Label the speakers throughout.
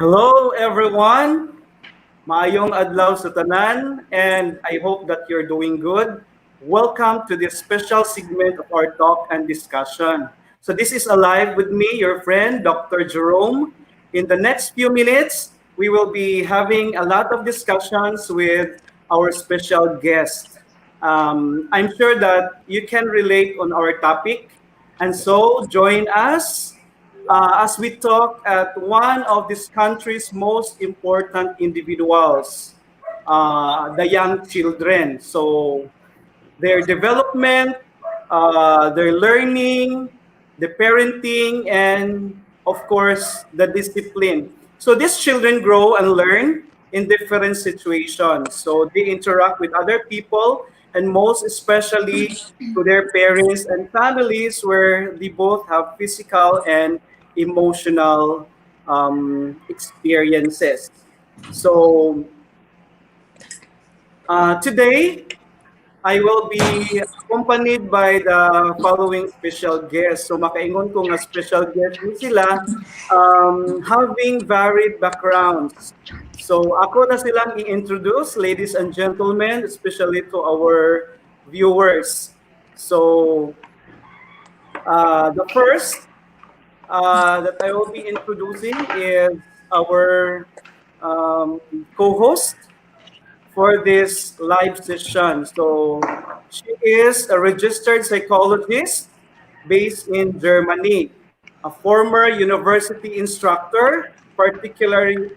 Speaker 1: Hello everyone. Maayong adlaw sa tanan and I hope that you're doing good. Welcome to this special segment of our talk and discussion. So this is Alive with me, your friend Dr. Jerome. In the next few minutes, we will be having a lot of discussions with our special guest. I'm sure that you can relate on our topic and so join us as we talk at one of this country's most important individuals, the young children. So their development, their learning, the parenting, and of course, the discipline. So these children grow and learn in different situations. So they interact with other people, and most especially to their parents and families, where they both have physical and emotional experiences. So today, I will be accompanied by the following special guests. So makaingon ko nga special guest ni sila having varied backgrounds. So ako na silang i-introduce, ladies and gentlemen, especially to our viewers. So the first that I will be introducing is our co-host for this live session. So she is a registered psychologist based in Germany, a former university instructor, particularly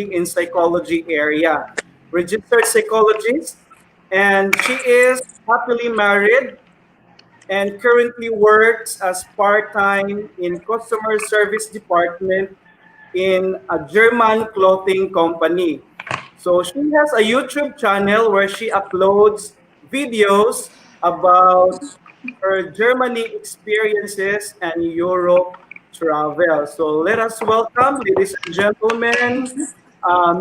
Speaker 1: in psychology area, registered psychologist, and she is happily married and currently works as part-time in customer service department in a German clothing company. So she has a YouTube channel where she uploads videos about her Germany experiences and Europe travel. So let us welcome, ladies and gentlemen,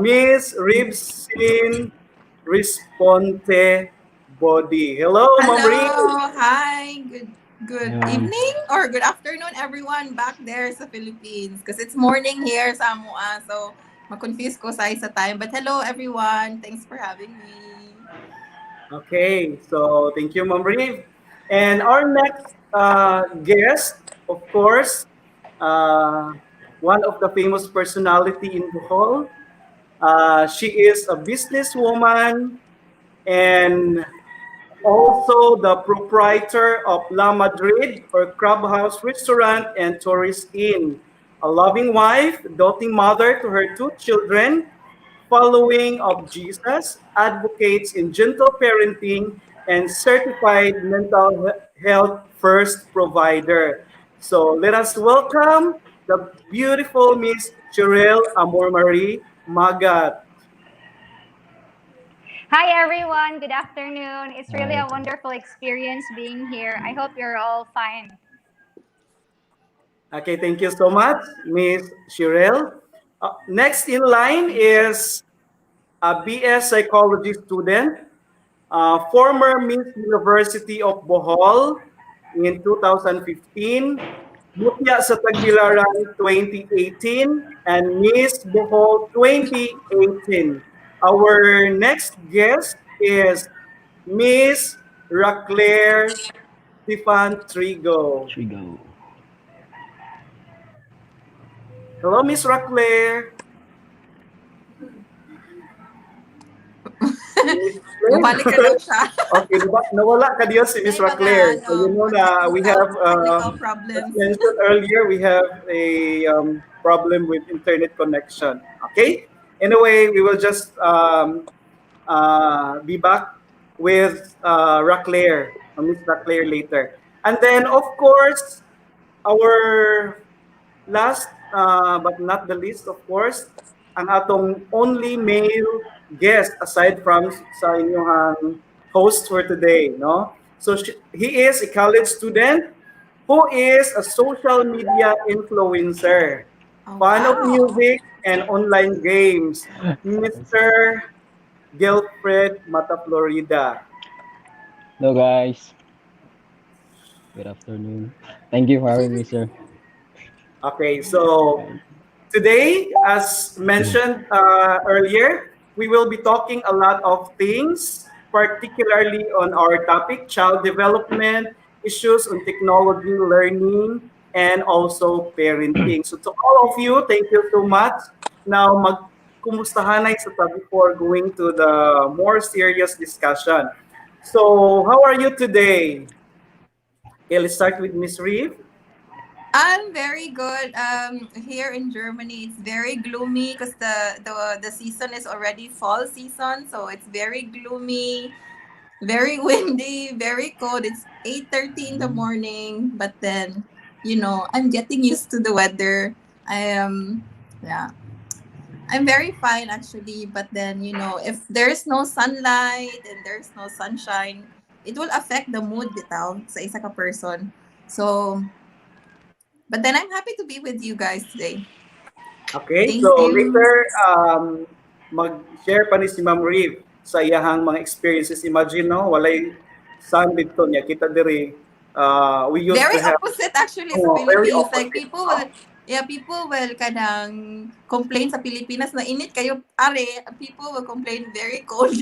Speaker 1: Miss Ribsin Risponte Body. Hello, Ma'am Rib.
Speaker 2: Hello, hi, good
Speaker 3: Yun.
Speaker 2: evening or good afternoon everyone back there sa Philippines because it's morning here sa Amua, so ma-confuse ko sa time. But hello everyone, thanks for having me.
Speaker 1: Okay, so thank you, Ma'am Rib. And our next guest, of course, uh, one of the famous personality in Bohol. She is a businesswoman and also the proprietor of La Madrid or Crab House Restaurant and Tourist Inn. A loving wife, doting mother to her two children, following of Jesus, advocates in gentle parenting, and certified mental health first provider. So let us welcome the beautiful Miss Cheryl Amor Marie Magat.
Speaker 4: Hi everyone, good afternoon. It's really
Speaker 3: Hi.
Speaker 4: a wonderful experience being here. I hope you're all fine.
Speaker 1: Okay, thank you so much, Miss Cheryl. Next in line is a BS Psychology student, former Miss University of Bohol in 2015, Mutya sa Tagbilaran 2018, and Miss Bohol 2018. Our next guest is Miss Raclaire Stefan Trigo.
Speaker 3: Should we go?
Speaker 1: Hello, Miss Raclaire.
Speaker 2: Bumalik ka daw siya.
Speaker 1: Okay, nawala ka diyan si Miss
Speaker 2: May mga
Speaker 1: Raclaire. So you know na we have,
Speaker 2: technical
Speaker 1: as
Speaker 2: problems.
Speaker 1: mentioned earlier, we have a problem with internet connection. Okay? Anyway, we will just be back with Raclaire, Miss Raclaire later. And then, of course, our last but not the least, of course, ang atong only male guest aside from sa inyong host for today, no? So he is a college student who is a social media influencer,
Speaker 2: Oh,
Speaker 1: fan of
Speaker 2: wow.
Speaker 1: music and online games, Mr. Gilbert Mata Florida.
Speaker 3: Hello guys. Good afternoon. Thank you for having me, sir.
Speaker 1: Okay, so Today, as mentioned earlier, we will be talking a lot of things, particularly on our topic, child development, issues on technology, learning, and also parenting. So to all of you, thank you so much. Now, magkumustahanay sa tabi before going to the more serious discussion. So, how are you today? Okay, let's start with Miss Reeve.
Speaker 2: I'm very good. Here in Germany, it's very gloomy because the season is already fall season, so it's very gloomy, very windy, very cold. It's 8:30 in the morning, but then I'm getting used to the weather. I am, yeah, I'm very fine actually. But then if there's no sunlight and there's no sunshine, it will affect the mood bitaw sa isa ka person. So, but then I'm happy to be with you guys today.
Speaker 1: Okay,
Speaker 2: Thank
Speaker 1: so
Speaker 2: you.
Speaker 1: later, mag-share pa ni si Ma'am Reeve sa iyahang mga experiences. Imagine, no, walay sun dito niya. Kita diri, we used
Speaker 2: Very
Speaker 1: to have
Speaker 2: opposite actually sa
Speaker 1: very
Speaker 2: Philippines. Like
Speaker 1: opposite,
Speaker 2: people will,
Speaker 1: no?
Speaker 2: yeah, people will kanang complain sa Pilipinas na init kayo are. People will complain very cold.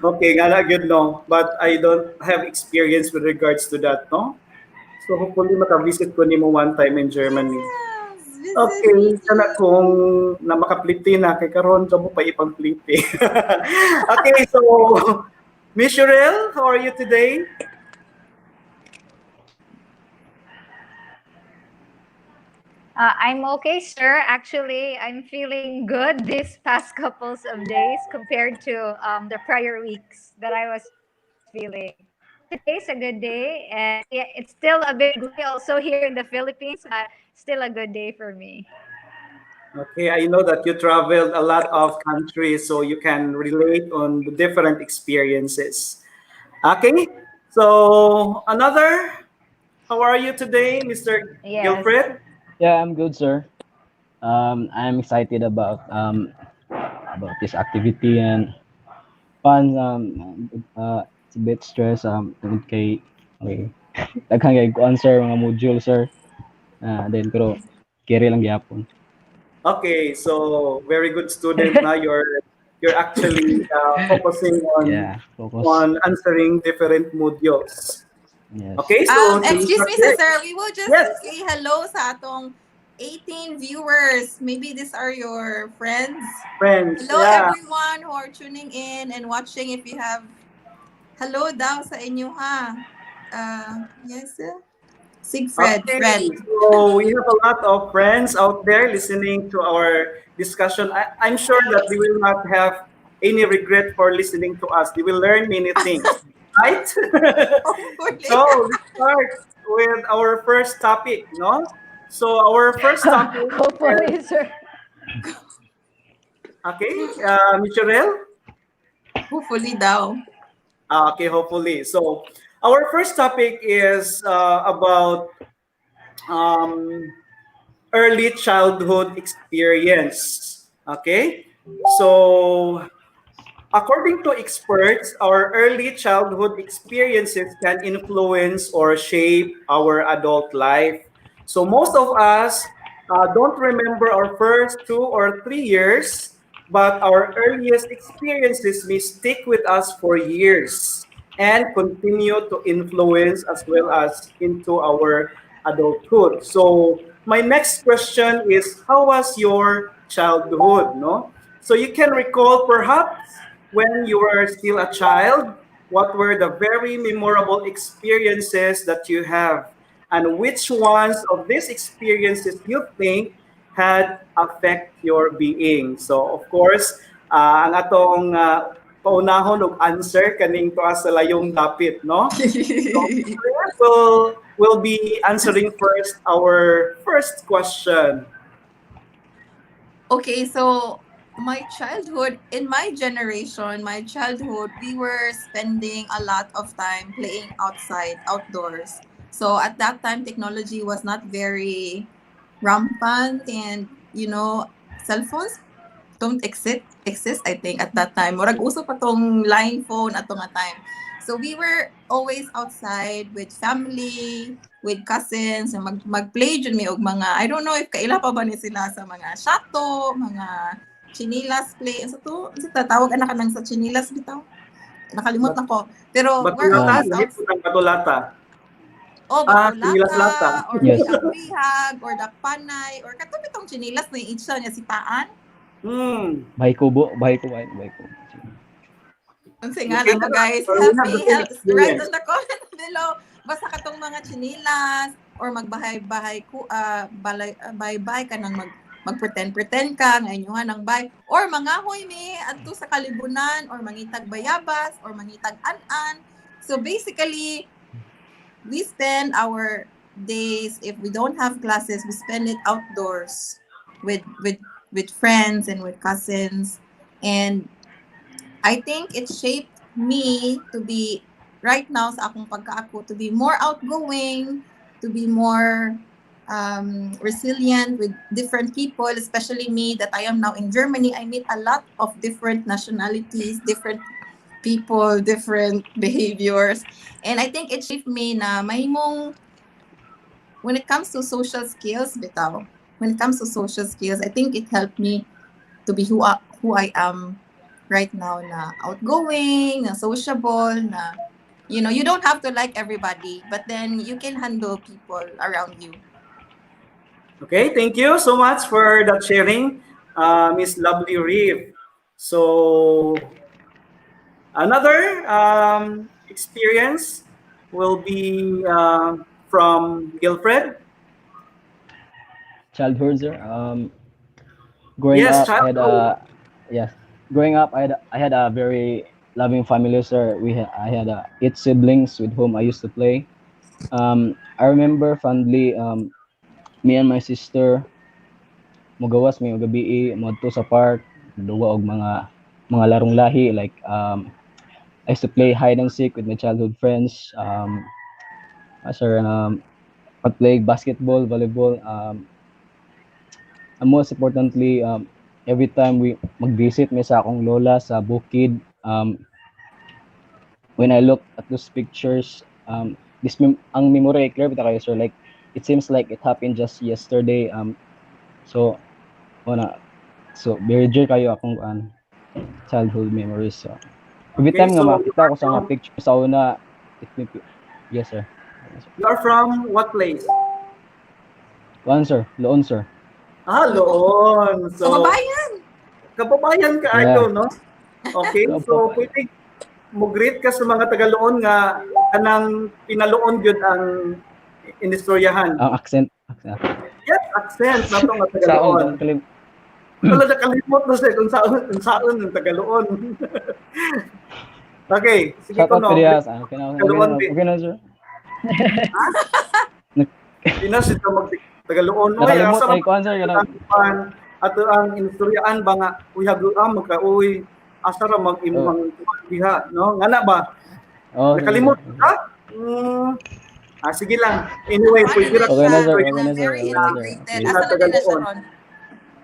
Speaker 1: Okay, nga na good, no? But I don't have experience with regards to that, no? So hopefully maka-visit ko nimo one time in Germany.
Speaker 2: Yes, visit
Speaker 1: Okay,
Speaker 2: me.
Speaker 1: sana kung na makapliti na kay karon sa mo pa ipang pliti. Okay, so Miss Cheryl, how are you today?
Speaker 4: I'm okay, sir. Actually, I'm feeling good these past couples of days compared to the prior weeks that I was feeling. But today's a good day, and yeah, it's still a bit gloomy also here in the Philippines, but still a good day for me.
Speaker 1: Okay, I know that you traveled a lot of countries, so you can relate on the different experiences. Okay, so another, how are you today, Mr.
Speaker 4: Yes.
Speaker 1: Gilfred?
Speaker 3: Yeah, I'm good, sir. I'm excited about this activity and fun. It's a bit stress. Tungod kay okay. Daghang kay kuan sir mga module, sir. Then pero carry lang gyapon.
Speaker 1: Okay, so very good student na. You're actually focusing
Speaker 3: Yeah, focus.
Speaker 1: on answering different modules.
Speaker 3: Yes.
Speaker 1: Okay, so since
Speaker 2: Excuse
Speaker 1: you're
Speaker 2: me,
Speaker 1: here,
Speaker 2: sir. We will just
Speaker 1: yes,
Speaker 2: say hello sa atong 18 viewers. Maybe these are your friends.
Speaker 1: friends,
Speaker 2: Hello,
Speaker 1: yeah.
Speaker 2: everyone who are tuning in and watching. If you have hello daw sa inyo ha. Yes, sir. Sigfred,
Speaker 1: Okay,
Speaker 2: friend.
Speaker 1: so we have a lot of friends out there listening to our discussion. I'm sure that they will not have any regret for listening to us. They will learn many things, right?
Speaker 2: Hopefully.
Speaker 1: So let's start with our first topic, no? So our first topic is,
Speaker 4: Hopefully, sir.
Speaker 1: okay, Michelle?
Speaker 2: Hopefully daw.
Speaker 1: Okay, hopefully. So our first topic is about um, early childhood experience. Okay, so according to experts, our early childhood experiences can influence or shape our adult life. So most of us don't remember our first 2 or 3 years, but our earliest experiences may stick with us for years and continue to influence as well as into our adulthood. So my next question is, how was your childhood? No, so you can recall perhaps when you were still a child, what were the very memorable experiences that you have? And which ones of these experiences you think had affect your being? So, of course, ang atong paunahon og answer kaning tuwa sa layong dapit, no? So, we'll be answering first our first question.
Speaker 2: Okay, so in my generation, my childhood, we were spending a lot of time playing outside, outdoors. So at that time, technology was not very rampant, and cell phones don't exist I think at that time. Murag uso pa tong line phone at nga time. So we were always outside with family, with cousins, mag-play dyan may og mga, I don't know if kaila pa ba ni sila sa mga shato, mga chinilas play. Sa to, sa tatawag anak ka nang sa chinilas bitaw. Nakalimot na ko. Pero we're
Speaker 1: Batulata,
Speaker 2: always
Speaker 1: lahi
Speaker 2: out.
Speaker 1: po ng batulata.
Speaker 2: O
Speaker 1: Chinilas
Speaker 2: batulata,
Speaker 1: lata.
Speaker 2: or
Speaker 3: Yes.
Speaker 2: bihag-bihag, or dakpanay, or katupitong chinilas na yung itsa niya sitaan.
Speaker 3: Bahay kubo, bahay kubo, bahay kubo.
Speaker 2: Ang singa
Speaker 1: Okay
Speaker 2: na
Speaker 1: na
Speaker 2: to
Speaker 1: lang.
Speaker 2: guys.
Speaker 1: So, we
Speaker 2: Help
Speaker 1: have the
Speaker 2: me,
Speaker 1: same
Speaker 2: help. Write
Speaker 1: experience.
Speaker 2: on the comment below. Basta katong mga chinilas, or magbahay-bahay ku bahay-bahay ka nang magpretend-pretend ka ngayuhan ng bay, or mangahoy mi adto sa kalibunan, or mangitag bayabas, or mangitag an-an. So basically, we spend our days, if we don't have classes, we spend it outdoors with friends and with cousins. And I think it shaped me to be right now sa akong pagkaako, to be more outgoing, to be more resilient with different people, especially me that I am now in Germany. I meet a lot of different nationalities, different people, different behaviors. And I think it shaped me na mahimong when it comes to social skills, bitaw. When it comes to social skills, I think it helped me to be who I am right now, na outgoing, na sociable, na you don't have to like everybody, but then you can handle people around you.
Speaker 1: Okay, thank you so much for that sharing, Miss Lovely Reeve. So, another experience will be from Gilfred.
Speaker 3: Childhood, sir. Growing
Speaker 1: Yes,
Speaker 3: up, I had
Speaker 1: childhood.
Speaker 3: yes. Growing up, I had a very loving family, sir. I had 8 siblings with whom I used to play. I remember fondly, me and my sister mugawas may gabi moadto sa park, duwa og mga larong lahi like I used to play hide and seek with my childhood friends. Sir, pag-play basketball, volleyball, and most importantly, every time we mag-visit may sa akong lola sa bukid, when I look at those pictures, ang memory clear bita kayo, sir, like it seems like it happened just yesterday. So wala, so very dear kayo akong childhood memories. So every
Speaker 1: Okay,
Speaker 3: time nga
Speaker 1: so
Speaker 3: makita ko sa mga picture sa una, it may, yes sir.
Speaker 1: you are from what place?
Speaker 3: One sir, Loon sir.
Speaker 1: Loon. So,
Speaker 2: Kababayan!
Speaker 1: kababayan ka
Speaker 3: Yeah.
Speaker 1: ayo, no? Okay, so
Speaker 3: Kababayan.
Speaker 1: pwede mo greet ka sa mga taga-Loon nga kanang pinaloon gyud ang inistoryahan.
Speaker 3: Ang accent.
Speaker 1: Yes, accent na to nga
Speaker 3: Saon
Speaker 1: taga-Loon.
Speaker 3: kung kalim.
Speaker 1: Wala na kalimot na siya kung saan ng taga-Loon. Okay, sige
Speaker 3: Shout
Speaker 1: ko
Speaker 3: out ko
Speaker 1: no.
Speaker 3: diya sa okay na
Speaker 1: Taga-Loon din.
Speaker 3: okay na sir.
Speaker 1: Pinas ito mag taga-Loon. Oy,
Speaker 3: Nakalimot
Speaker 1: asa
Speaker 3: ay kuan sir kanang
Speaker 1: ato ang inistoryahan ba nga uyag magka-uy asa ra mag-imong diha, no? Ngana ba?
Speaker 3: oh
Speaker 1: Nakalimot ka? Sige lang. Anyway, pwede ra
Speaker 3: Okay na, sir.
Speaker 1: pwede
Speaker 3: Okay na, sir.
Speaker 2: Very
Speaker 3: Okay na, sir.
Speaker 2: integrated.
Speaker 3: Okay.
Speaker 2: Asa na din na siya
Speaker 1: Taga-Loon.
Speaker 2: ron?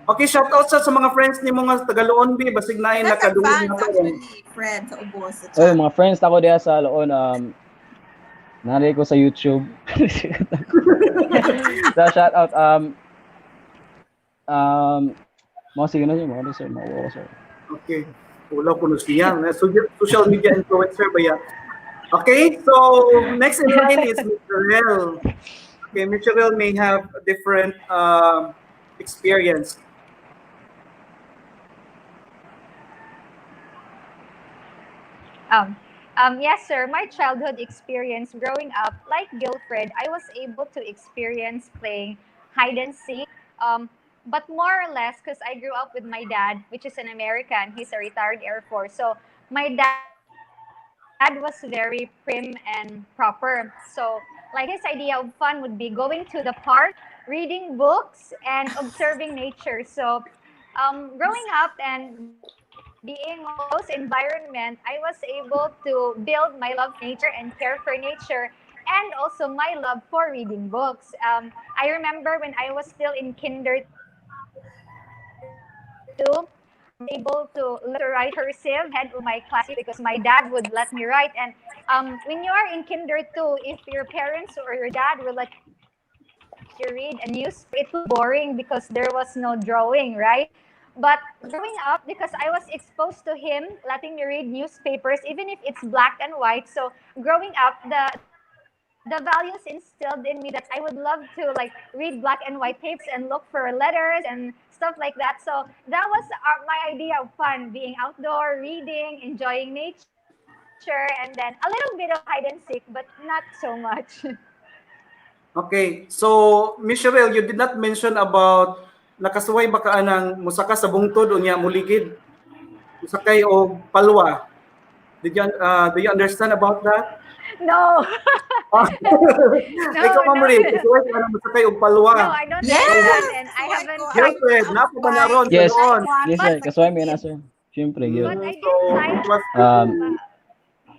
Speaker 1: Okay, shout out sa mga friends ni mga taga-Loon bi basig na
Speaker 2: Second
Speaker 1: nakadungog
Speaker 2: fans,
Speaker 1: na to.
Speaker 2: actually, Fred, sa ubos. Sa
Speaker 3: Oy,
Speaker 2: chat.
Speaker 3: mga friends ako diya sa Loon, nari ko sa YouTube. So, shout out, mga sige na sir, mga sir, mga sir.
Speaker 1: Okay. Wala ko no siya. Social media influencer ba yan? Okay, so next in line is Michelle. Okay, Michelle may have a different experience.
Speaker 4: Yes, sir. My childhood experience growing up, like Gilfred, I was able to experience playing hide and seek. But more or less, because I grew up with my dad, which is an American, he's a retired Air Force. So my dad was very prim and proper. So, like, his idea of fun would be going to the park, reading books, and observing nature. So, growing up and being on those environment, I was able to build my love for nature and care for nature, and also my love for reading books. I remember when I was still in kinder 2, my dad able to learn to write cursive head of my classmates because my dad would let me write. And when you are in kinder two, if your parents or your dad will let you read a newspaper, it will be boring because there was no drawing, right? But growing up, because I was exposed to him letting me read newspapers, even if it's black and white. So growing up, the values instilled in me that I would love to like read black and white papers and look for letters and stuff like that. So that was my idea of fun, being outdoor, reading, enjoying nature, and then a little bit of hide and seek, but not so much.
Speaker 1: Okay, so Miss Cheryl, you did not mention about nakasuway ba ka anang musaka sa bungtod unya muligid musakay og palwa. Do you understand about that?
Speaker 4: No.
Speaker 1: Ah, ikaw
Speaker 4: No,
Speaker 1: Ma'am
Speaker 4: no.
Speaker 1: Ray, kasuway ka anang musakay og palwa.
Speaker 4: No, I don't
Speaker 1: So,
Speaker 4: understand
Speaker 2: Yes!
Speaker 4: and I
Speaker 2: Kasuway ko.
Speaker 4: haven't
Speaker 2: I
Speaker 4: tried.
Speaker 1: girlfriend,
Speaker 2: love
Speaker 1: napo ba na
Speaker 2: bike.
Speaker 1: ron sa
Speaker 3: Yes,
Speaker 2: I
Speaker 1: doon?
Speaker 2: want
Speaker 3: yes
Speaker 2: to
Speaker 3: sir.
Speaker 2: sa
Speaker 3: Kasway may na
Speaker 2: gilid.
Speaker 3: sir. Siyempre, yun.
Speaker 4: But I
Speaker 1: So
Speaker 4: did try
Speaker 1: it was
Speaker 3: Um,
Speaker 4: uh,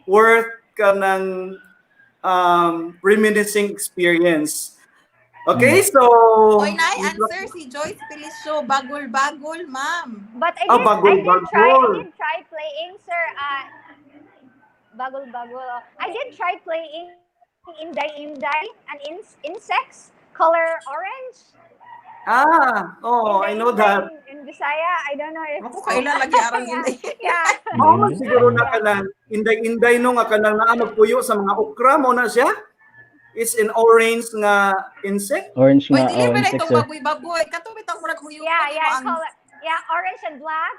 Speaker 1: worth ka ng reminiscing experience. Okay,
Speaker 3: mm,
Speaker 1: so
Speaker 2: Oy, Nay, answer si Joyce Felicio. Bagol-bagol, ma'am.
Speaker 4: but
Speaker 1: bagol
Speaker 4: I
Speaker 1: bagol.
Speaker 4: did try playing, sir. Bagul bagul. I did try playing Inday and insects color orange.
Speaker 1: Oh, I know
Speaker 4: Inday
Speaker 1: that.
Speaker 4: in Bisaya. I don't know if
Speaker 2: Ako
Speaker 1: Oh,
Speaker 2: kailan lagi aral
Speaker 4: yeah,
Speaker 2: inday.
Speaker 4: yeah,
Speaker 1: mao man
Speaker 3: hindi.
Speaker 1: siguro na
Speaker 4: yeah.
Speaker 1: kanang inday-inday no nga kanang naa magpuyo sa mga okra mo na siya. It's an orange nga insect.
Speaker 3: Orange
Speaker 2: Oy,
Speaker 3: nga,
Speaker 2: dili
Speaker 3: oh,
Speaker 2: ba na
Speaker 3: insect
Speaker 2: itong
Speaker 3: sir.
Speaker 2: baboy-baboy? Kato bitang murag
Speaker 4: Yeah,
Speaker 2: huyugon mo
Speaker 4: yeah,
Speaker 2: ang
Speaker 4: color. Yeah, orange and black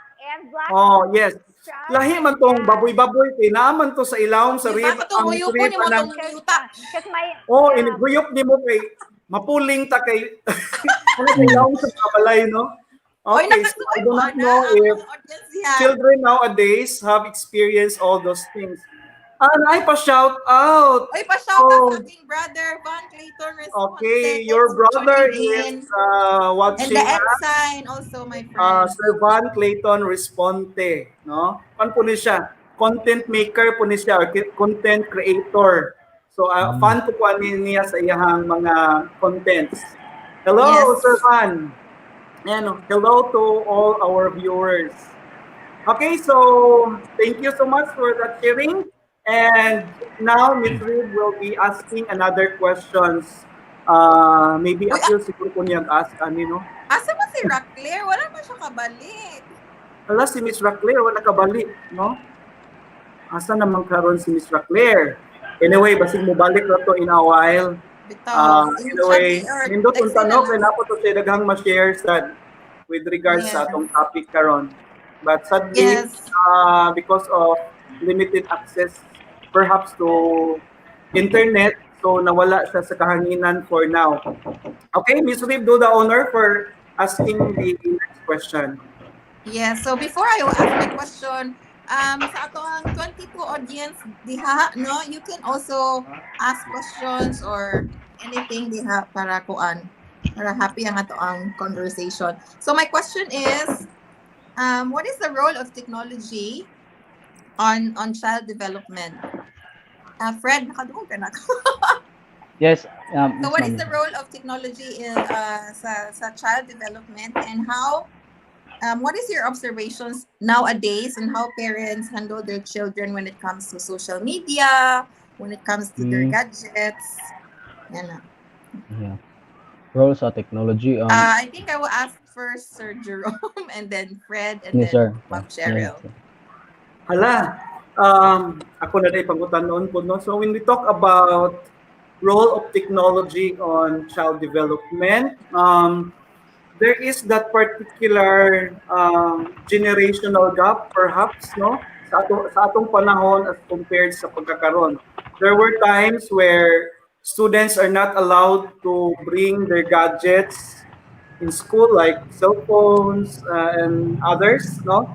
Speaker 1: Oh, yes.
Speaker 4: stripes.
Speaker 1: Lahi man tong
Speaker 4: Yeah,
Speaker 1: baboy-baboy kay naaman to sa ilawom sa
Speaker 2: di ba
Speaker 1: rib
Speaker 2: katong
Speaker 1: ang
Speaker 2: huyugon
Speaker 1: rib
Speaker 2: ni mo
Speaker 1: anang
Speaker 2: tong
Speaker 4: cause
Speaker 2: yuta.
Speaker 4: cause my
Speaker 1: oh
Speaker 4: yeah.
Speaker 1: iniguyop nimo kay mapuling ta kay ano sa
Speaker 3: Mm.
Speaker 1: ilawom sa kabalay no.
Speaker 2: Oy,
Speaker 1: Okay, so I
Speaker 2: nakasuway
Speaker 1: do
Speaker 2: mo
Speaker 1: not
Speaker 2: ana
Speaker 1: know
Speaker 2: ang
Speaker 1: if
Speaker 2: mga audience diha.
Speaker 1: children nowadays have experienced all those things. And I pa shout out.
Speaker 2: Oy, pa-shout out sa
Speaker 1: Oh,
Speaker 2: aking brother Van Clayton
Speaker 1: okay,
Speaker 2: Responte.
Speaker 1: your
Speaker 2: Thanks for
Speaker 1: brother
Speaker 2: tuning
Speaker 1: is
Speaker 2: in. And the
Speaker 1: watching us.
Speaker 2: ensign also, my friend.
Speaker 1: Sir Van Clayton Responte, no? Kan po ni siya? Content maker po ni siya, or content creator. So,
Speaker 3: Mm.
Speaker 1: fan po niya sa iyang mga contents. Hello, Sir
Speaker 2: Yes.
Speaker 1: Van. Ayan, hello to all our viewers. Okay, so thank you so much for that sharing. And now Miss Reed will be asking another questions. Maybe
Speaker 2: Uy,
Speaker 1: appeal siguro po niyang ask ani no.
Speaker 2: asa ba si Rockclair? Wala man siya kabalik.
Speaker 1: Hala si Miss Raclaire wala kabalik, no? Asa naman karon si Miss Raclaire? Anyway, basig mo balik ra to in a while.
Speaker 2: Bitaw. In chat
Speaker 1: Anyway,
Speaker 2: or
Speaker 1: nindot
Speaker 2: text
Speaker 1: unta
Speaker 2: na
Speaker 1: no
Speaker 2: lang.
Speaker 1: kay napo to siya daghang ma-share sad with regards sa
Speaker 2: Yes.
Speaker 1: atong topic karon. But sadly,
Speaker 2: Yes.
Speaker 1: because of limited access perhaps to internet, so nawala siya sa kahanginan for now. Okay, Miss Reed, do the honor for asking the next question.
Speaker 2: Yes. So before I will ask my question, sa ato ang 22 audience diha, no, you can also ask questions or anything diha para kuan. Para happy ang ato ang conversation. So my question is, what is the role of technology on child development? Fred, nakadungog ka na.
Speaker 3: Yes,
Speaker 2: So
Speaker 3: yes
Speaker 2: what is
Speaker 3: ma'am.
Speaker 2: the role of technology in sa child development, and how what is your observations nowadays on how parents handle their children when it comes to social media, when it comes to their
Speaker 3: Mm,
Speaker 2: gadgets? Yan na.
Speaker 3: yeah. Role sa technology,
Speaker 2: I think I will ask first Sir Jerome and then Fred and
Speaker 3: yes
Speaker 2: then
Speaker 3: sir.
Speaker 2: Ma'am
Speaker 3: Yeah,
Speaker 2: Cheryl.
Speaker 3: sir.
Speaker 1: Hala, ako na day pangutan noon po, no? So when we talk about role of technology on child development, there is that particular generational gap perhaps no sa atong panahon as compared sa pagkakaron. There were times where students are not allowed to bring their gadgets in school like cell phones and others no,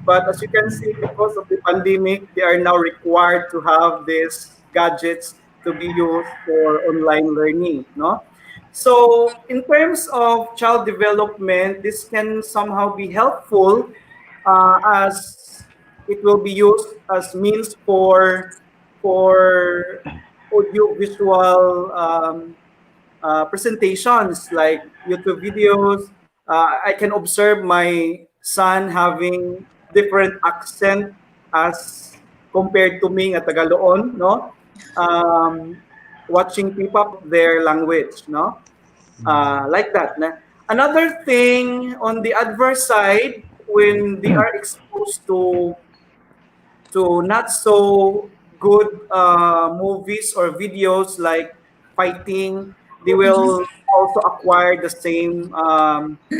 Speaker 1: but as you can see because of the pandemic they are now required to have these gadgets to be used for online learning no. So, in terms of child development, this can somehow be helpful as it will be used as means for audio visual presentations like YouTube videos. I can observe my son having different accent as compared to me nga Tagaloon, no? Um, watching people their language, no? Like that. Another thing on the adverse side, when they are exposed to not so good movies or videos like fighting, they will also acquire the same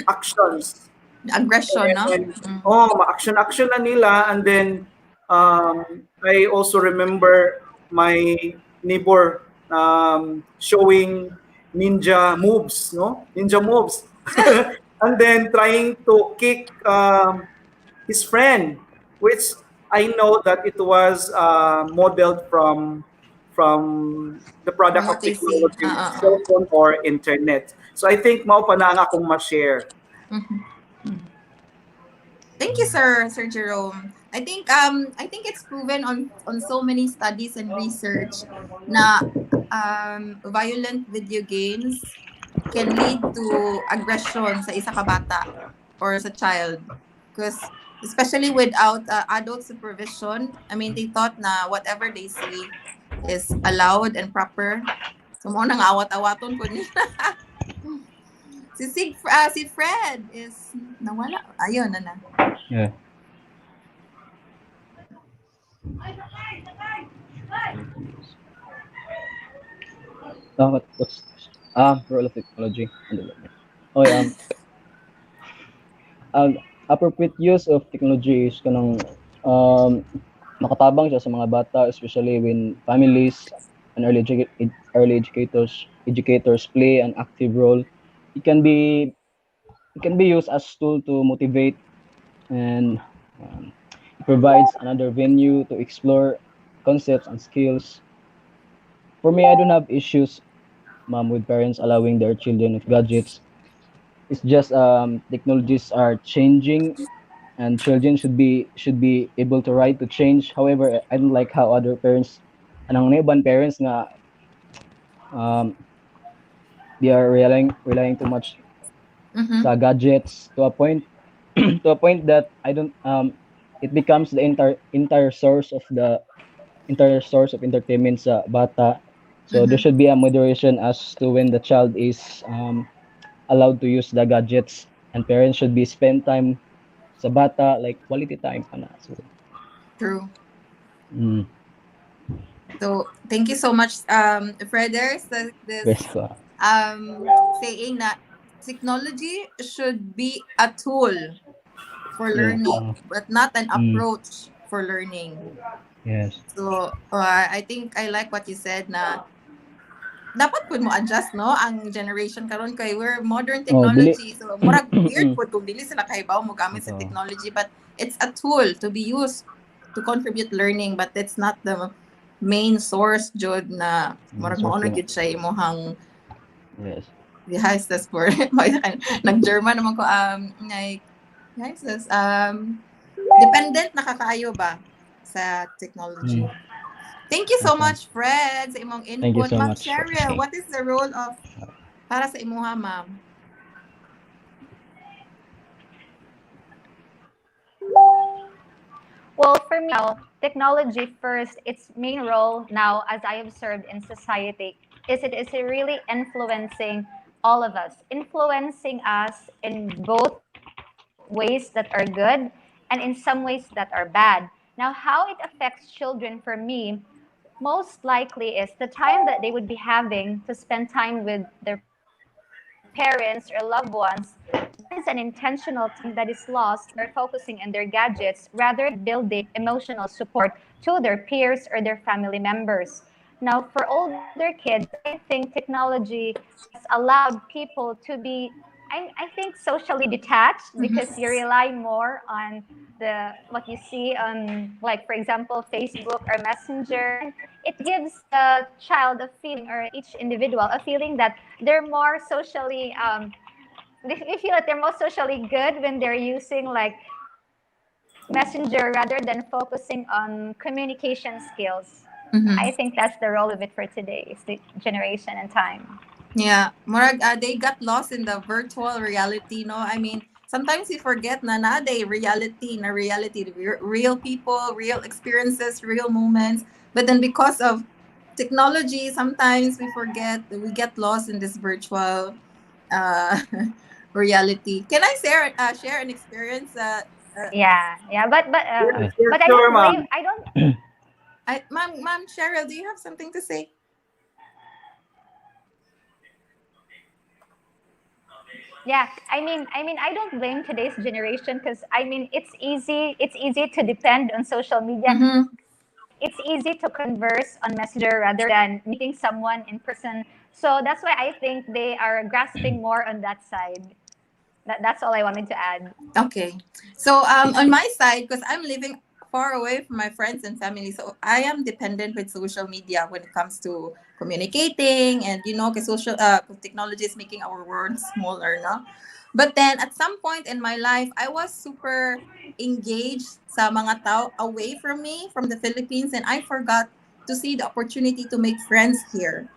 Speaker 1: actions.
Speaker 2: Aggression, no?
Speaker 1: And oh, ma-action-action na nila. And then I also remember my neighbor showing ninja moves, no? Ninja moves. And then trying to kick his friend, which I know that it was modeled from the
Speaker 2: From
Speaker 1: product
Speaker 2: what
Speaker 1: of
Speaker 2: they see.
Speaker 1: technology, cell phone or internet. So I think mao pa na ang akong ma-share.
Speaker 2: Thank you, Sir Jerome. I think it's proven on so many studies and research na violent video games can lead to aggression sa isa ka bata or sa child. Because especially without adult supervision, I mean, they thought na whatever they see is allowed and proper. So mo nang awat-awaton po nila. Si Fred is nawala. Ayun na.
Speaker 3: Yeah. What's role of technology in development? Okay, ang appropriate use of technology is kanang makatabang siya sa mga bata, especially when families and early educators play an active role. It can be used as tool to motivate, and it provides another venue to explore concepts and skills. For me, I don't have issues, ma'am, with parents allowing their children with gadgets. It's just technologies are changing, and children should be able to right to change. However, I don't like how other parents, anang iban parents nga they are relying too much sa gadgets to a point to a point that I don't it becomes the entire source of entertainment sa bata. So there should be a moderation as to when the child is allowed to use the gadgets, and parents should be spend time sa bata, like quality time ana. So
Speaker 2: True.
Speaker 3: mm,
Speaker 2: So, thank you so much, Fred. There's this
Speaker 3: best ko.
Speaker 2: saying that technology should be a tool for
Speaker 3: Yes.
Speaker 2: learning, but not an
Speaker 3: Mm,
Speaker 2: approach for learning.
Speaker 3: yes.
Speaker 2: So, I think I like what you said na dapat pud mo adjust no ang generation karon kay we're modern
Speaker 3: Oh, dili.
Speaker 2: technology, so murag weird po kung dili sila kahibaw mo gamit sa
Speaker 3: Ito.
Speaker 2: technology, but it's a tool to be used to contribute learning, but it's not the main source jud na murag
Speaker 3: Source
Speaker 2: mao na
Speaker 3: na.
Speaker 2: gyud siya imong
Speaker 3: Yes.
Speaker 2: this for nag German naman ko like this dependent na kakaayo ba sa technology.
Speaker 3: Mm,
Speaker 2: Thank you so
Speaker 3: okay.
Speaker 2: much, Fred, sa imong
Speaker 3: Thank you
Speaker 2: input.
Speaker 3: so
Speaker 2: Ma'am
Speaker 3: much.
Speaker 2: Cheryl, what is the role of para sa imuha, ma'am?
Speaker 4: Well, for me now, technology first, its main role now, as I observed in society, is it is really influencing all of us, influencing us in both ways that are good and in some ways that are bad. Now, how it affects children for me, most likely is the time that they would be having to spend time with their parents or loved ones. There is an intentional time that is lost when they're focusing on their gadgets rather than building emotional support to their peers or their family members. Now, for older kids, I think technology has allowed people to be, I think, socially detached because you rely more on the what you see on, like, for example, Facebook or Messenger. And it gives the child a feeling, or each individual a feeling, that they're more socially they feel that they're more socially good when they're using like Messenger rather than focusing on communication skills. I think that's the role of it for today's generation and time.
Speaker 2: Yeah, murag they got lost in the virtual reality, no? I mean, sometimes we forget na day reality, real people, real experiences, real moments. But then because of technology, sometimes we forget that we get lost in this virtual uh, reality. Can I share an experience?
Speaker 4: Yeah, yeah,
Speaker 1: Yes,
Speaker 3: Yes.
Speaker 1: yes,
Speaker 4: but I
Speaker 1: sure,
Speaker 4: don't
Speaker 1: ma'am.
Speaker 4: blame. I don't.
Speaker 2: Ma'am Cheryl, do you have something to say?
Speaker 4: Yeah, I don't blame today's generation because I mean, it's easy. It's easy to depend on social media.
Speaker 2: Mm-hmm.
Speaker 4: It's easy to converse on Messenger rather than meeting someone in person. So that's why I think they are grasping more on that side. That's all I wanted to add.
Speaker 2: Okay. So on my side, because I'm living far away from my friends and family, so I am dependent with social media when it comes to communicating, and because social 'cause technology is making our world smaller, no? But then at some point in my life, I was super engaged sa mga tao away from me, from the Philippines, and I forgot to see the opportunity to make friends here.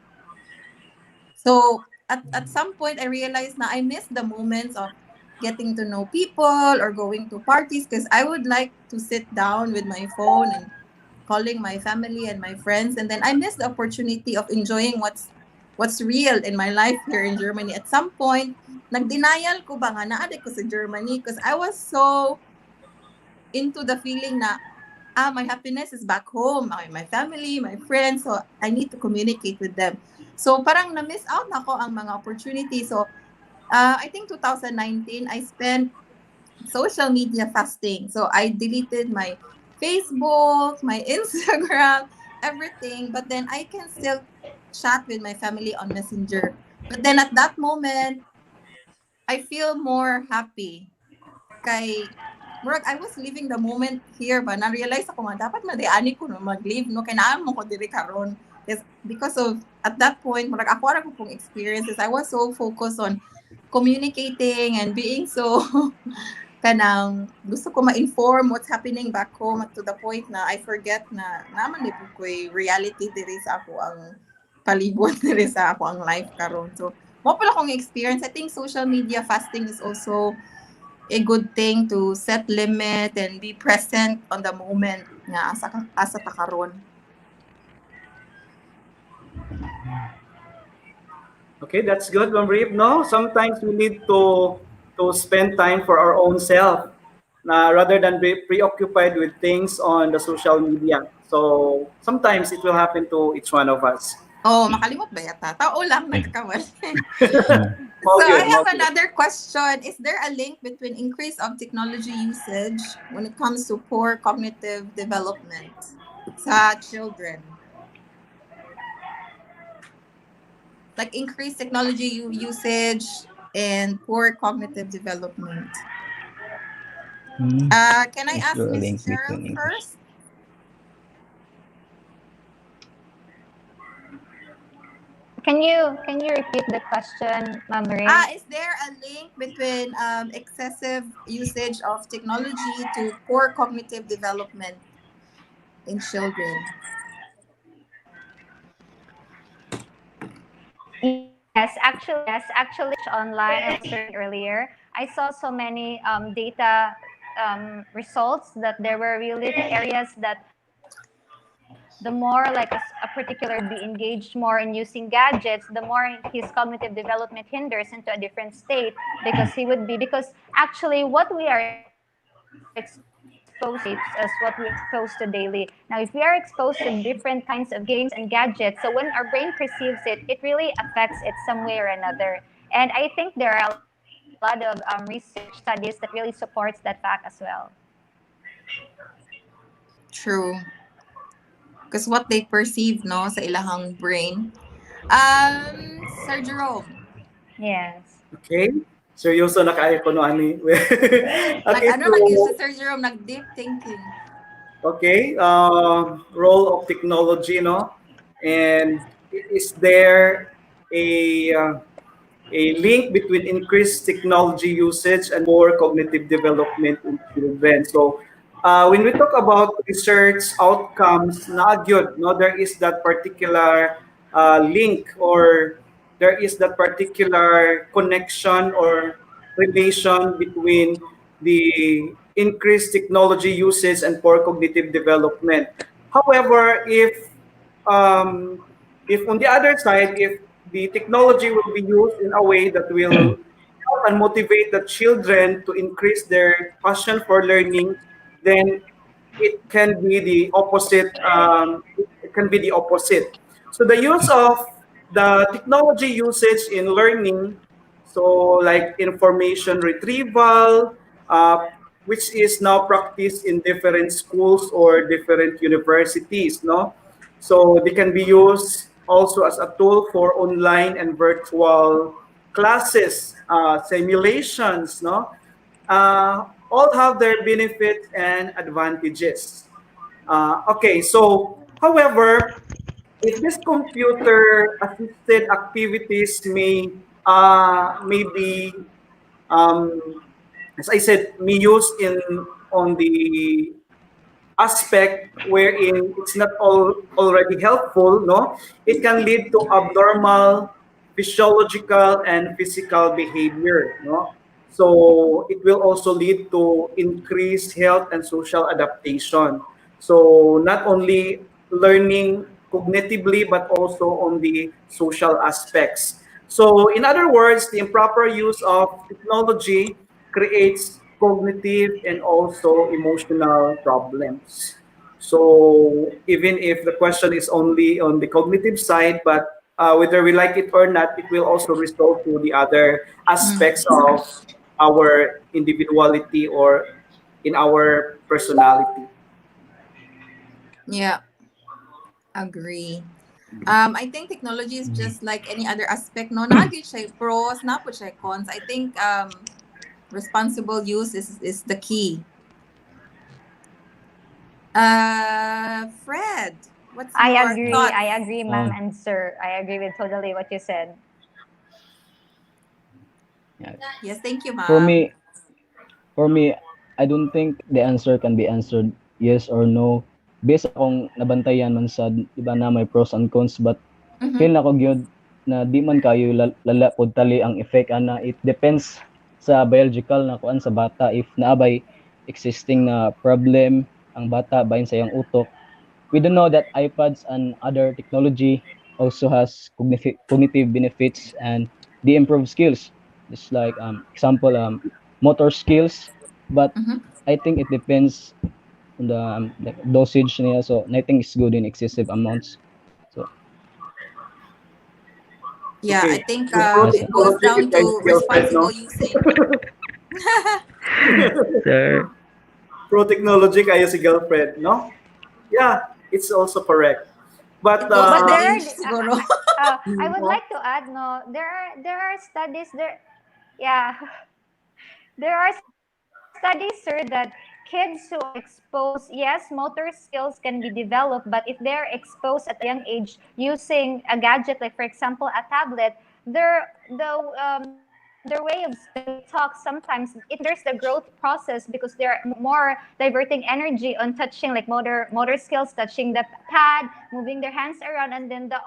Speaker 2: So at some point, I realized na I miss the moments of getting to know people or going to parties because I would like to sit down with my phone and calling my family and my friends, and then I miss the opportunity of enjoying what's real in my life here in Germany. At some point, nagdenial ko ba nga naade ko sa Germany because I was so into the feeling na my happiness is back home, my family, my friends, so I need to communicate with them. So parang na-miss out na ako ang mga opportunities. So I think 2019, I spent social media fasting. So I deleted my Facebook, my Instagram, everything. But then I can still chat with my family on Messenger. But then at that moment, I feel more happy kay murag I was living the moment here ba na-realize ako nga dapat madiani ko no mag-live no kay naa mo ko diri karon because of at that point murag ako ra ko pong experiences. I was so focused on communicating and being so kanang gusto ko ma-inform what's happening back home to the point na I forget na naman ni po ko'y reality diri sa ako ang palibot diri sa ako ang life karon. So mo pala akong experience. I think social media fasting is also a good thing to set limit and be present on the moment nga asa ta karon.
Speaker 1: Okay, that's good, Ma'am Reeve. No, sometimes we need to spend time for our own self, rather than be preoccupied with things on the social media. So sometimes it will happen to each one of us.
Speaker 2: Oh, makalimot ba yata? Tao lang nagkakamali.
Speaker 3: Yeah.
Speaker 2: So
Speaker 1: All
Speaker 2: I
Speaker 1: good, all
Speaker 2: have
Speaker 1: good.
Speaker 2: another question. Is there a link between increase of technology usage when it comes to poor cognitive development sa children? Like increased technology usage and poor cognitive development.
Speaker 3: Hmm.
Speaker 2: Can I
Speaker 3: Is
Speaker 2: ask
Speaker 3: there a
Speaker 2: Miss
Speaker 3: link
Speaker 2: Cheryl
Speaker 3: between English?
Speaker 2: first?
Speaker 4: Can you repeat the question, Ma'am Marie?
Speaker 2: Is there a link between excessive usage of technology to poor cognitive development in children?
Speaker 4: Yes, actually, online I was searching earlier. I saw so many data results that there were really areas that the more like a particular be engaged more in using gadgets, the more his cognitive development hinders into a different state because he would be because actually what we are exposed to as what we are exposed to daily. Now, if we are exposed to different kinds of games and gadgets, so when our brain perceives it, it really affects it some way or another. And I think there are a lot of research studies that really supports that fact as well.
Speaker 2: True. Because what they perceive no sa ilahang brain. Sir Jerome,
Speaker 4: Yes.
Speaker 1: Okay? Seryoso na kaya ko no ani. Okay,
Speaker 2: nag-ano
Speaker 1: so
Speaker 2: lagi si Sir Jerome, nag-deep thinking.
Speaker 1: okay, role of technology, no? And is there a a link between increased technology usage and poor cognitive development in children? So, when we talk about research outcomes, na no, there is that particular link, or there is that particular connection, or relation between the increased technology usage and poor cognitive development. However, um, if on the other side, if the technology will be used in a way that will help and motivate the children to increase their passion for learning, then it can be the opposite. It can be the opposite. So the use of the technology usage in learning, so like information retrieval, which is now practiced in different schools or different universities, no? So they can be used also as a tool for online and virtual classes, simulations, no? All have their benefits and advantages. Okay, so however, if this computer assisted activities may be as I said, may use in on the aspect wherein it's not already helpful, no, it can lead to abnormal physiological and physical behavior, no. So it will also lead to increased health and social adaptation. So not only learning cognitively but also on the social aspects. So in other words, the improper use of technology creates cognitive and also emotional problems. So even if the question is only on the cognitive side, but whether we like it or not, it will also result to the other aspects of our individuality or in our personality.
Speaker 2: Yeah, agree. I think technology is just like any other aspect. No, nagi siya pros, na po siya cons. I think responsible use is the key. Fred, what's
Speaker 4: I
Speaker 2: your
Speaker 4: agree. I
Speaker 2: thoughts?
Speaker 4: agree, ma'am and sir. I agree with totally what you said.
Speaker 3: Yeah.
Speaker 2: Yes, thank you,
Speaker 3: For
Speaker 2: ma'am.
Speaker 3: me, for me, I don't think the answer can be answered yes or no. Based akong nabantayan man sa, di ba na may pros and cons, but
Speaker 2: Mm-hmm.
Speaker 3: feel na ko gyud na di man kayo lala pod tali ang effect ana. It depends sa biological na kuan sa bata if naabay existing na problem ang bata bahin sa iyang utok. We do know that iPads and other technology also has cognitive benefits and they improve skills. Just like example motor skills, but
Speaker 2: Mm-hmm.
Speaker 3: I think it depends on the dosage niya. So nothing is good in excessive amounts. So
Speaker 2: Yeah, I
Speaker 1: Okay,
Speaker 2: think
Speaker 1: so pro
Speaker 3: that's
Speaker 2: it boils
Speaker 1: technology
Speaker 2: down
Speaker 1: kay
Speaker 2: to
Speaker 1: Gilbert,
Speaker 2: responsible
Speaker 1: no?
Speaker 2: using.
Speaker 3: sir.
Speaker 1: Pro technology kayo si girlfriend, no? Yeah, it's also correct. But
Speaker 2: It goes with
Speaker 4: But
Speaker 2: the
Speaker 4: there are,
Speaker 2: age, siguro.
Speaker 4: I would
Speaker 1: no?
Speaker 4: like to add, no, there are studies there. Yeah, there are studies, sir, that kids who are exposed, yes, motor skills can be developed, but if they're exposed at a young age using a gadget, like for example a tablet, their way of speaking, the way they talk, sometimes it hinders the growth process because they're more diverting energy on touching, like motor skills, touching the pad, moving their hands around, and then the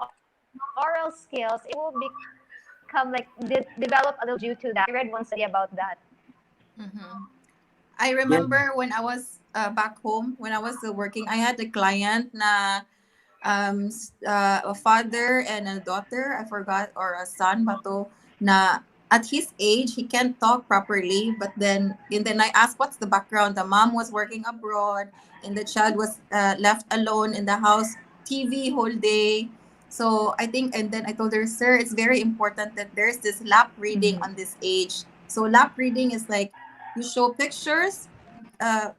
Speaker 4: oral skills, it will become like develop a little bit due to that. I read one study about that.
Speaker 2: Mhm. I
Speaker 1: Yes.
Speaker 2: remember when I was back home, when I was working, I had a client na a father and a daughter, I forgot, or a son, bato, na at his age, he can't talk properly. But then I asked, what's the background? The mom was working abroad, and the child was left alone in the house, TV whole day. So I think, and then I told her, sir, it's very important that there's this lap reading
Speaker 4: Mhm.
Speaker 2: on this age. So lap reading is like you show pictures,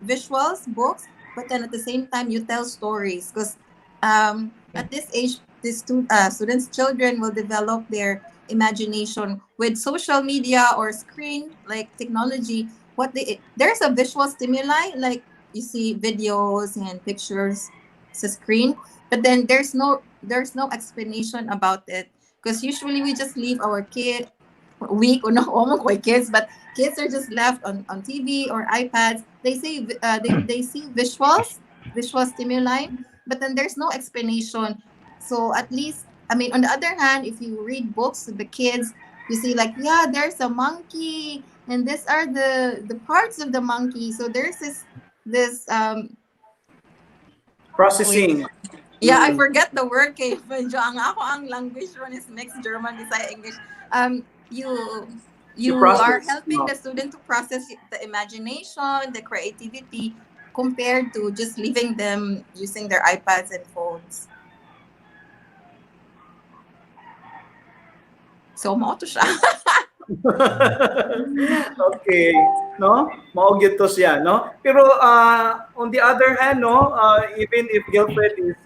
Speaker 2: visuals, books, but then at the same time you tell stories because at this age, students, children will develop their imagination with social media or screen like technology. There's a visual stimuli like you see videos and pictures, it's a screen, but then there's no explanation about it because usually we just leave our kid weak or no almost quite kids, but kids are just left on TV or iPads. They see visual stimuli, but then there's no explanation. So at least, I mean, on the other hand, if you read books to the kids, you see like, yeah, there's a monkey And these are the parts of the monkey. So there's this wait.
Speaker 1: Processing.
Speaker 2: Yeah, I
Speaker 1: Mm.
Speaker 2: forget the word kay medyo ang ako ang language ron is mixed German Bisaya English. You
Speaker 1: You
Speaker 2: you are
Speaker 1: process.
Speaker 2: helping the student to process the imagination, the creativity compared to just leaving them using their iPads and phones. So mo to siya.
Speaker 1: Okay, no? Mao gyud to siya, no? Pero on the other hand, no, even if Gilbert is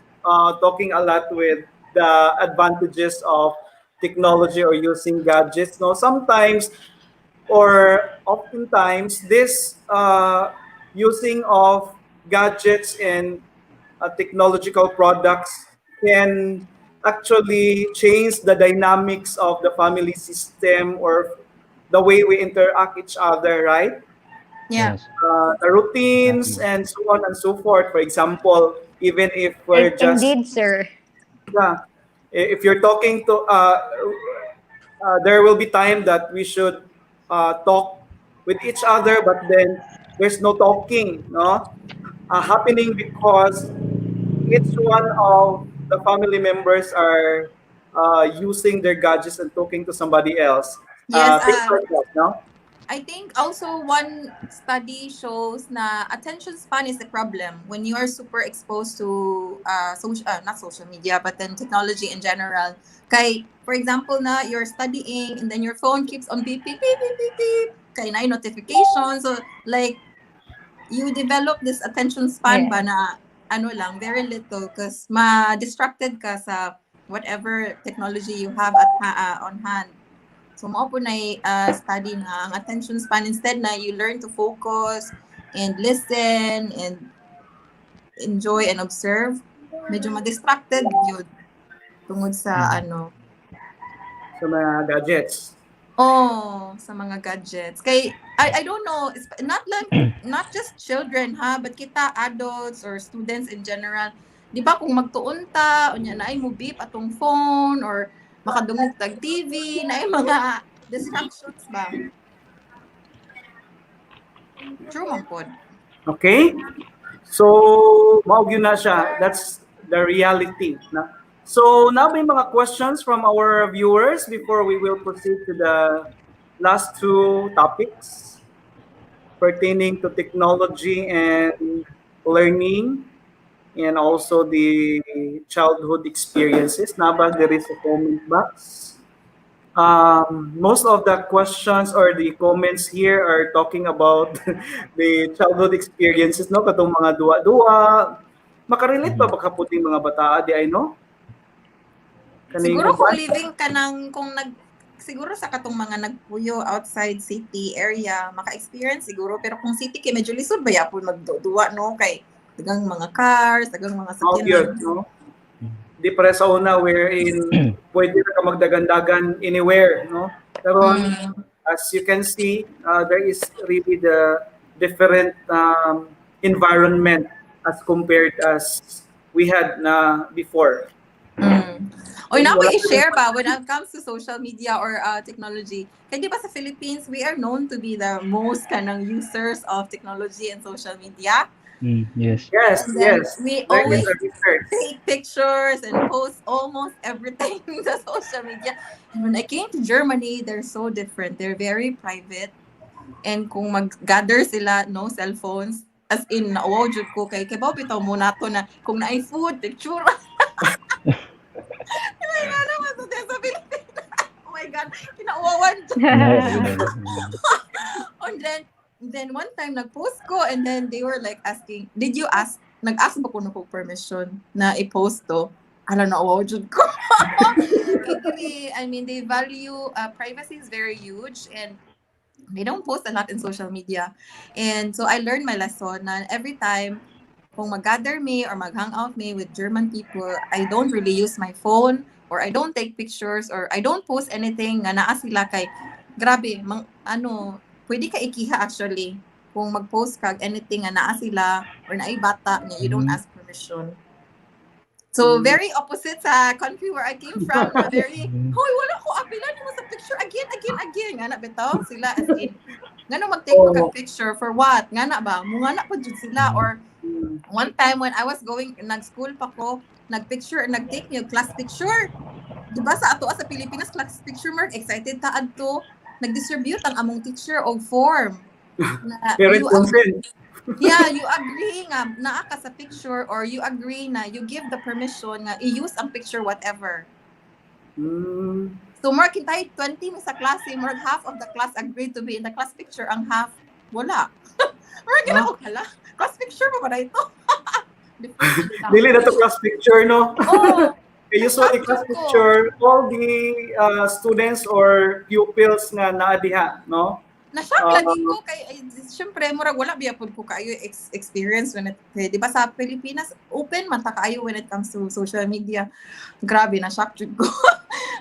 Speaker 1: talking a lot with the advantages of technology or using gadgets, no, sometimes or oftentimes this using of gadgets and technological products can actually change the dynamics of the family system or the way we interact each other, right?
Speaker 2: Yeah.
Speaker 3: Yes,
Speaker 1: The routines
Speaker 3: exactly.
Speaker 1: and so on and so forth. For example, even if we're just,
Speaker 4: Indeed, sir.
Speaker 1: yeah, if you're talking to, there will be time that we should talk with each other, but then there's no talking, no, happening because each one of the family members are using their gadgets and talking to somebody else.
Speaker 2: Yes,
Speaker 1: Things like that, no?
Speaker 2: I think also one study shows na attention span is the problem when you are super exposed to not social media but then technology in general. Kay for example na you're studying and then your phone keeps on beep beep beep beep beep beep. Kay na notification, so like you develop this attention span ba
Speaker 4: Yeah.
Speaker 2: na ano lang very little because ma distracted ka sa whatever technology you have on hand. So mao po na study na ang attention span instead na you learn to focus and listen and enjoy and observe. Medyo ma-distracted yun tungod sa
Speaker 3: Mhm.
Speaker 2: ano.
Speaker 1: Sa mga gadgets.
Speaker 2: Oh, sa mga gadgets. Kay I don't know, not just children ha, but kita adults or students in general. Di ba kung magtuon ta, unya na ay mo beep atong phone or makadungog tag TV, na ay mga distractions ba? True man pod.
Speaker 1: Okay? So, maog yun na siya. That's the reality. Na? So, now may mga questions from our viewers before we will proceed to the last two topics pertaining to technology and learning and also the childhood experiences. Naba, there is a comment box. Most of the questions or the comments here are talking about the childhood experiences, no? Katong mga duwa-duwa. Makarelate pa
Speaker 3: Mhm.
Speaker 1: ba kaputing mga bata, di ay, no? Kaning
Speaker 2: Siguro kung
Speaker 1: uban.
Speaker 2: living ka ng kung siguro sa katong mga nagpuyo outside city area, maka-experience siguro pero kung city kay medyo lisod ba yapon magduwa no kay dagang mga cars, dagang mga
Speaker 1: Maog
Speaker 2: sakyanan.
Speaker 1: yun, no? Di para sa una wherein pwede na ka magdagandagan anywhere, no? Pero
Speaker 2: Mm.
Speaker 1: as you can see, there is really the different environment as compared as we had na before.
Speaker 2: Mm. Oy,
Speaker 1: Okay?
Speaker 2: na
Speaker 1: Wala
Speaker 2: i-share ba when it comes to social media or technology? Kaya di ba sa Philippines, we are known to be the most kanang users of technology and social media.
Speaker 3: Yes.
Speaker 1: yes,
Speaker 2: And then
Speaker 1: yes.
Speaker 2: we
Speaker 1: There is
Speaker 2: always
Speaker 1: a research.
Speaker 2: take pictures and post almost everything to social media. And when I came to Germany, they're so different. They're very private. And kung mag-gather sila, no cellphones, as in, na-wow jud ko kay Bob, ito muna to na, kung na food, picture. Ay, nga naman sa sa Pilipinas. Oh my God, kinauwawan dyan.
Speaker 3: Ginawa, ginawa. Mm.
Speaker 2: And then one time nag-post ko and then they were like asking, did you ask, nag-ask ba ko na po permission na i-post to? Ala na, wow, jud ko. Agree. I mean, they value, privacy is very huge and they don't post a lot in social media. And so I learned my lesson na every time kung mag-gather me or mag-hang out me with German people, I don't really use my phone or I don't take pictures or I don't post anything nga naa sila kay grabe, pwede ka ikiha actually kung mag-post ka anything nga naa sila or naay bata niya, you don't
Speaker 3: Mm.
Speaker 2: ask permission. So, very opposite sa country where I came from, na very, hoy, wala ko, apilan mo sa picture again. Nga na, bitaw, sila as in, nga na mag-take pa
Speaker 1: Oh.
Speaker 2: kag picture, for what? Nga na ba? Mga na pa dyan sila, or
Speaker 1: Mm.
Speaker 2: one time when I was going, nag-school pa ko, nag-take niyo class picture. Di ba sa ato sa Pilipinas, class picture mark, excited ta adto, nag-distribute ang among teacher og form. Na,
Speaker 1: Parent consent.
Speaker 2: yeah, you agree nga naa ka sa picture, or you agree na you give the permission nga i-use ang picture whatever.
Speaker 1: Mm.
Speaker 2: So, more kintay 20 mi sa klase, more half of the class agreed to be in the class picture, ang half, wala. More gina ko, hala, class picture pa ba na ito? Different
Speaker 1: Dili na to
Speaker 2: language.
Speaker 1: class picture, no?
Speaker 2: Oh,
Speaker 1: Usually
Speaker 2: na-shock
Speaker 1: class
Speaker 2: jud ko.
Speaker 1: picture, all the students or pupils nga naa diha, no?
Speaker 2: Na-shock
Speaker 1: Uh,
Speaker 2: lagi ko kay syempre murag wala biya pud ko kayo experience when it di ba sa Pilipinas open man ta kayo when it comes to social media. Grabe na shock jud ko.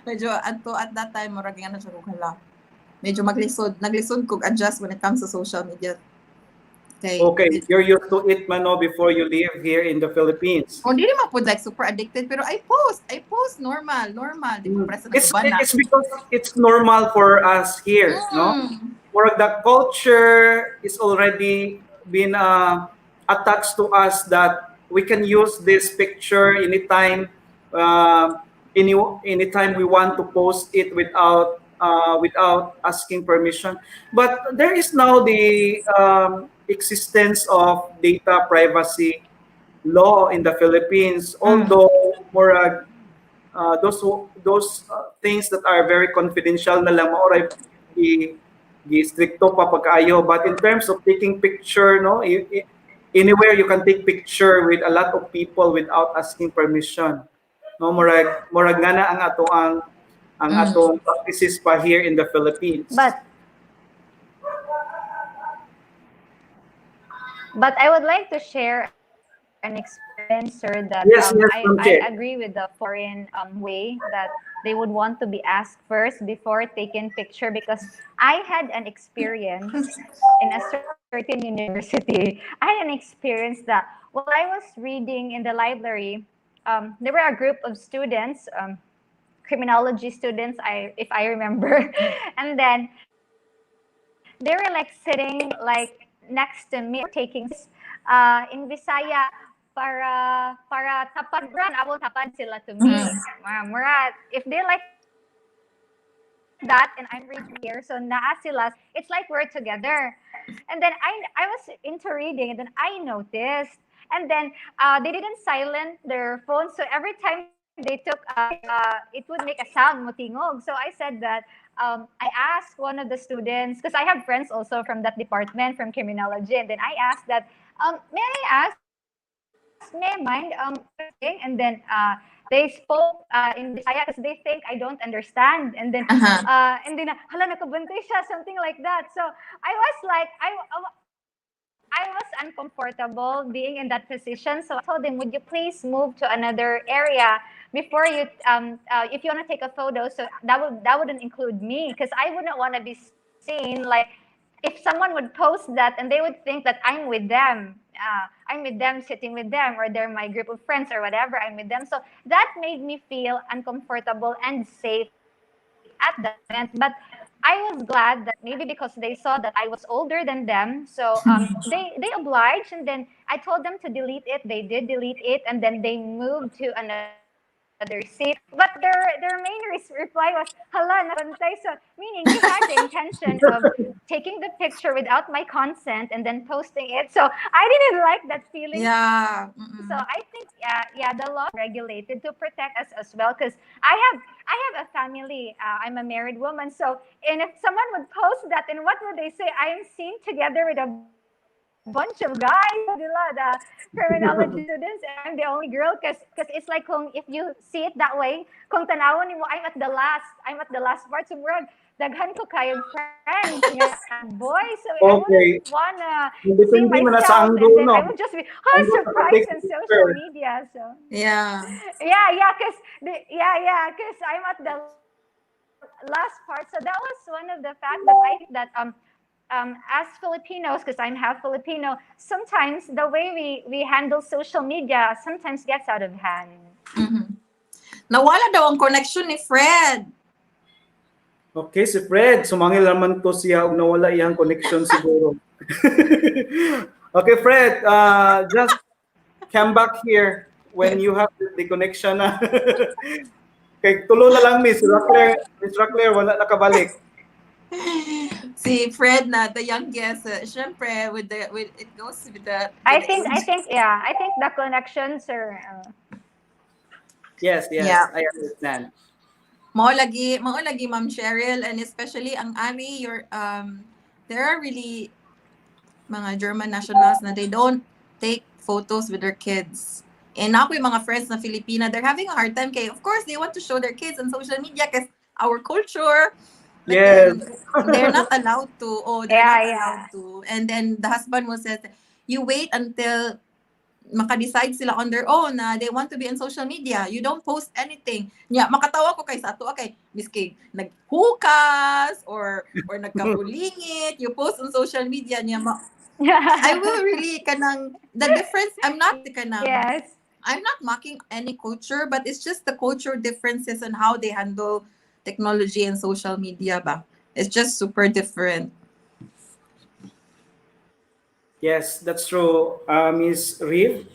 Speaker 2: Medyo at that time murag nga na siya ko hala. Medyo naglisod ko adjust when it comes to social media.
Speaker 1: okay, you're used to it man no before you live here in the Philippines.
Speaker 2: O, di naman po like super addicted, pero I post normal. Di ko presa
Speaker 1: It's
Speaker 2: nag-uban na.
Speaker 1: it's because it's normal for us here, no?
Speaker 2: Mm.
Speaker 1: Or the culture is already been attached to us that we can use this picture anytime, anytime we want to post it without asking permission. But there is now the existence of data privacy law in the Philippines, although more those things that are very confidential na lang maoray stricto pa pagkaayo, but in terms of taking picture no anywhere you can take picture with a lot of people without asking permission, no murag nga na ang atong practices pa here in the Philippines.
Speaker 4: But I would like to share an experience, sir, that
Speaker 1: Yes,
Speaker 4: I
Speaker 1: Conche.
Speaker 4: agree with the foreign way that they would want to be asked first before taking picture, because I had an experience in a certain university. I had an experience that while I was reading in the library, there were a group of students, criminology students, if I remember, and then they were like sitting like next to me or taking in Visaya para tapad ran awol tapad sila to me. Mura, if they like that and I'm reading here, so naa sila, it's like we're together. And then I was into reading, and then I noticed, and then they didn't silent their phone, so every time they took a picture, it would make a sound mutingog. So I said that I asked one of the students, because I have friends also from that department, from criminology, and then I asked that, may I ask, may I mind what you're reading? And then they spoke in Bisaya because they think I don't understand. And then hala nakabantay siya, something like that. So I was like, I was uncomfortable being in that position. So I told him, would you please move to another area before you, if you want to take a photo? So that wouldn't include me, because I wouldn't want to be seen like, if someone would post that and they would think that I'm with them. I'm with them, sitting with them, or they're my group of friends or whatever. I'm with them. So that made me feel uncomfortable and safe at that moment. But I was glad that maybe because they saw that I was older than them, so they obliged, and then I told them to delete it. They did delete it, and then they moved to another seat. But their main reply was, hala nakabantay. So meaning they had the intention of taking the picture without my consent and then posting it. So I didn't like that feeling. So I think yeah, the law is regulated to protect us as well, because I have a family. I'm a married woman. So and if someone would post that, and what would they say? I am seen together with a bunch of guys, the criminology students, and I'm the only girl, because it's like kung if you see it that way, kung tanawon nimo, I'm at the last part. So murag daghan ko kayong friends nga boys. So I wouldn't
Speaker 1: Okay,
Speaker 2: wanna
Speaker 4: see
Speaker 1: depende man na
Speaker 4: myself,
Speaker 1: sa
Speaker 4: and then
Speaker 1: angle
Speaker 4: I would
Speaker 1: no,
Speaker 4: just be
Speaker 1: angle sa
Speaker 4: surprised
Speaker 1: take
Speaker 4: on social
Speaker 1: picture.
Speaker 4: media. So
Speaker 2: Yeah.
Speaker 4: yeah, because I'm at the last part. So that was one of the fact that I think that as Filipinos, because I'm half Filipino, sometimes the way we handle social media sometimes gets out of hand.
Speaker 2: Mhm. Nawala daw ang connection ni Fred.
Speaker 1: Okay, si Fred, sumangil naman to siya ug nawala iyang connection siguro. Okay, Fred, just come back here when you have the connection na. Kay tulo na lang Miss Rockler wala nakabalik.
Speaker 2: Si Fred na the youngest, syempre with it goes with the
Speaker 4: I
Speaker 2: with the
Speaker 4: think,
Speaker 2: age.
Speaker 4: yeah, I think the connections are.
Speaker 1: Yes,
Speaker 2: Yeah.
Speaker 1: I understand.
Speaker 2: Mao lagi Ma'am Cheryl, and especially ang Ari, there are really mga German nationals na they don't take photos with their kids. And ako yung mga friends na Filipina, they're having a hard time kay, of course, they want to show their kids on social media because our culture, but
Speaker 1: Yes.
Speaker 2: then they're not allowed to. Oh, they're
Speaker 4: Yeah,
Speaker 2: not
Speaker 4: yeah.
Speaker 2: allowed to. And then the husband will say, you wait until maka-decide sila on their own na they want to be on social media. You don't post anything. Nya, makatawa ko kay sa ato, okay, miski naghukas or nagkapulingit, you post on social media niya, I will really kanang the difference.
Speaker 4: Yes.
Speaker 2: I'm not mocking any culture, but it's just the culture differences and how they handle technology and social media ba. It's just super different.
Speaker 1: Yes, that's true. Miss Reeve.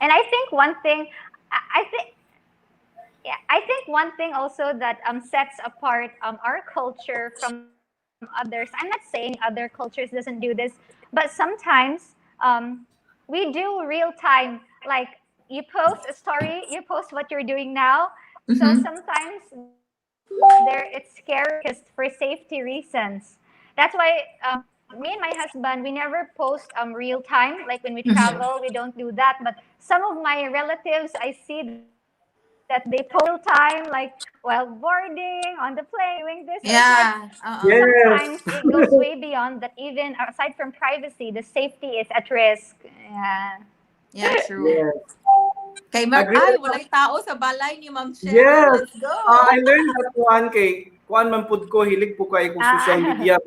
Speaker 4: And I think one thing, I think, yeah, I think one thing also that sets apart our culture from others. I'm not saying other cultures doesn't do this, but sometimes we do real time. Like you post a story, you post what you're doing now. So
Speaker 2: Mm-hmm.
Speaker 4: sometimes it's scary because for safety reasons. That's why me and my husband, we never post real time. Like when we
Speaker 2: Mm-hmm.
Speaker 4: travel, we don't do that. But some of my relatives, I see that they post real time, like while boarding on the plane, doing this. So it's like
Speaker 2: Yeah.
Speaker 4: sometimes
Speaker 1: Yes.
Speaker 4: it goes way beyond that. Even aside from privacy, the safety is at risk. Yeah.
Speaker 2: Yeah, true.
Speaker 1: Yes.
Speaker 2: Kay
Speaker 1: Agree.
Speaker 2: ay, walay tao sa balay ni Ma'am Cheryl.
Speaker 1: Yes.
Speaker 2: Let's go.
Speaker 1: I learned that one kay kuan man pud ko hilig po kay kung social
Speaker 4: Ah,
Speaker 1: media.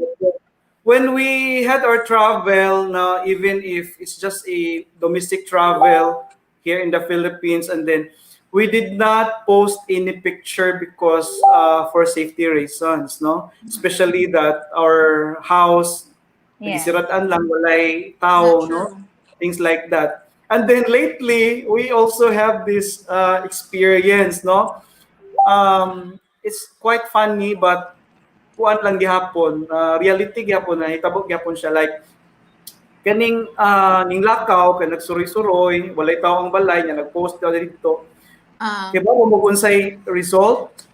Speaker 1: When we had our travel na even if it's just a domestic travel here in the Philippines and then we did not post any picture because for safety reasons, no? Especially that our house
Speaker 4: yes.
Speaker 1: nagisiratan lang walay
Speaker 2: Not
Speaker 1: tao, no?
Speaker 2: true.
Speaker 1: Things like that. And then lately, we also have this experience, no? It's quite funny, but kuan lang gihapon, reality gihapon na hitabo gihapon siya like kaning ning lakaw kay nagsuroy-suroy, walay tawo ang balay nya nag-post daw dito.
Speaker 2: Ah,
Speaker 1: Kay ba mo unsay result?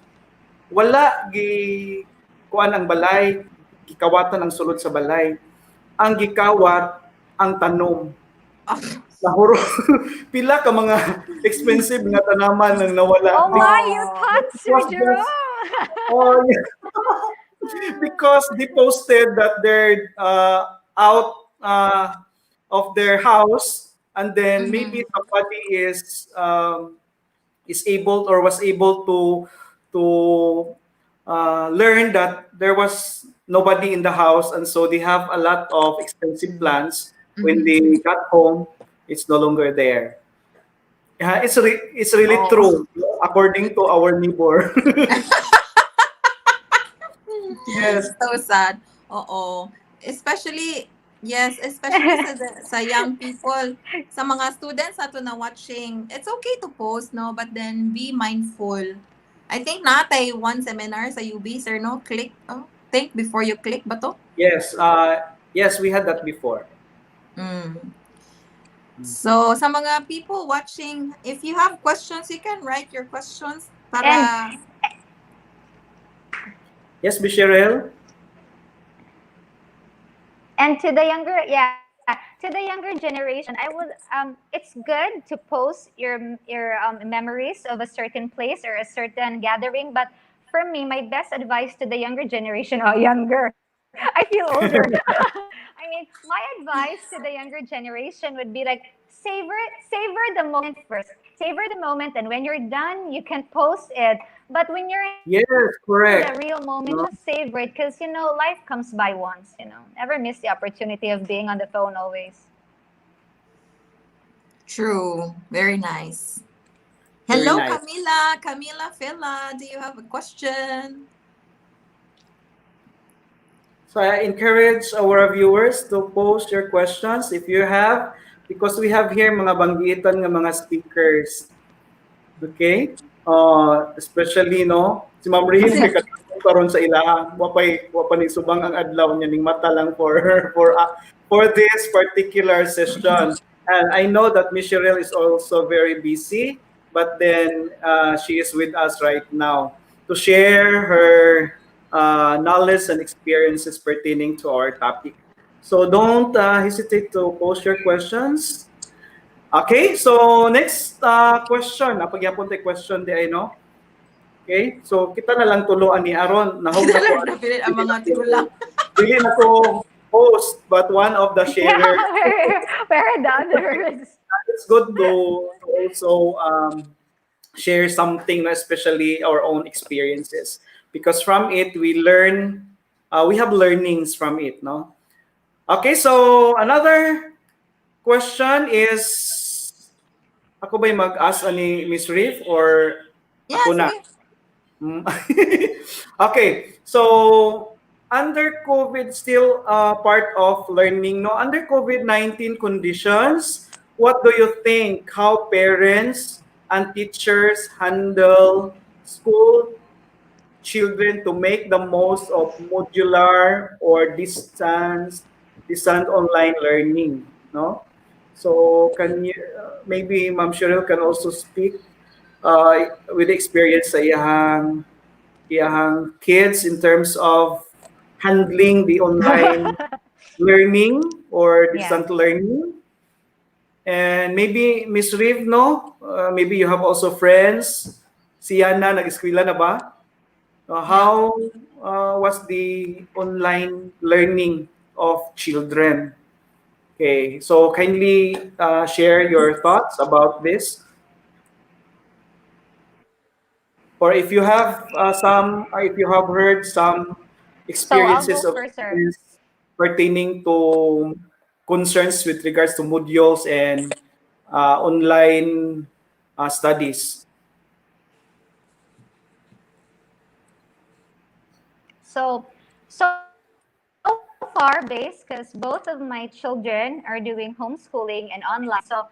Speaker 1: Wala kuan ang balay, gikawatan ang sulod sa balay. Ang gikawat ang tanom. Nahuro pila ka mga expensive nga tanaman nang nawala.
Speaker 4: Oh my, you
Speaker 2: oh,
Speaker 4: thought,
Speaker 1: It
Speaker 4: Sir
Speaker 1: was just
Speaker 4: Jerome.
Speaker 1: oh because they posted that they're out of their house and then maybe
Speaker 2: mhm.
Speaker 1: somebody is able or was able to learn that there was nobody in the house and so they have a lot of expensive plants when
Speaker 2: Mhm.
Speaker 1: they got home it's no longer there. Yeah, it's really
Speaker 2: Oh.
Speaker 1: true according to our neighbor. Yes.
Speaker 2: So sad. Oo. Especially, yes, especially sa young people, sa mga students ato na watching, it's okay to post, no? But then be mindful. I think natay one seminar sa UB, sir, no? Click, think before you click ba to?
Speaker 1: Yes, yes, we had that before.
Speaker 2: Mm. So, sa mga people watching, if you have questions, you can write your questions
Speaker 4: And
Speaker 2: para...
Speaker 1: Yes, Cheryl?
Speaker 4: and to the younger, yeah, to the younger generation, I would it's good to post your memories of a certain place or a certain gathering, but for me, my best advice to the younger generation, oh, younger, I feel older. I mean, my advice to the younger generation would be like savor the moment first. Savor the moment, and when you're done, you can post it. But when you're in the
Speaker 1: Yes,
Speaker 4: real moment, you
Speaker 1: correct.
Speaker 4: just savor it
Speaker 1: No?
Speaker 4: because life comes by once. Never miss the opportunity of being on the phone always.
Speaker 2: True. Very nice.
Speaker 1: Very
Speaker 2: Hello,
Speaker 1: nice.
Speaker 2: Camila. Camila Fela, do you have a question?
Speaker 1: So I encourage our viewers to post your questions if you have, because we have here mga banggitan ng mga speakers. Okay? Especially no, si Ma'am Rihin kay karon sa ilaha, wa pa ni subang ang adlaw niya ning mata lang for for this particular session. And I know that Miss Cheryl is also very busy, but then she is with us right now to share her knowledge and experiences pertaining to our topic. So don't hesitate to post your questions. Okay, so next question. Napagyapon tay question di ay no. Okay? So kita na lang tuloan ni Aron. Nahog na ko.
Speaker 2: Napilit ang mga tigulang.
Speaker 1: Dili na ko host but one of the
Speaker 4: Yeah,
Speaker 1: sharers.
Speaker 4: where are the others?
Speaker 1: It's good to also share something, especially our own experiences, because from it we learn. We have learnings from it, no? Okay, so another question is, ako ba'y mag-ask ani Miss Reef or
Speaker 2: Yeah,
Speaker 1: ako na?
Speaker 2: sige.
Speaker 1: Mm. Okay, so under COVID, still part of learning, no? Under COVID-19 conditions, what do you think how parents and teachers handle school children to make the most of modular or distant online learning, no? So can you maybe Ma'am Cheryl can also speak with experience sa iyang kids in terms of handling the online learning or
Speaker 4: Yeah.
Speaker 1: distant learning. And maybe Miss Riv, no? Maybe you have also friends. Si Yana, nag-eskwela na ba?
Speaker 2: Yeah.
Speaker 1: How was the online learning of children? Okay, so kindly share your thoughts about this. Or if you have or if you have heard some
Speaker 4: So I'll
Speaker 1: experiences
Speaker 4: go
Speaker 1: of
Speaker 4: first, sir.
Speaker 1: students pertaining to concerns with regards to modules and online studies.
Speaker 4: So far, based because both of my children are doing homeschooling and online. So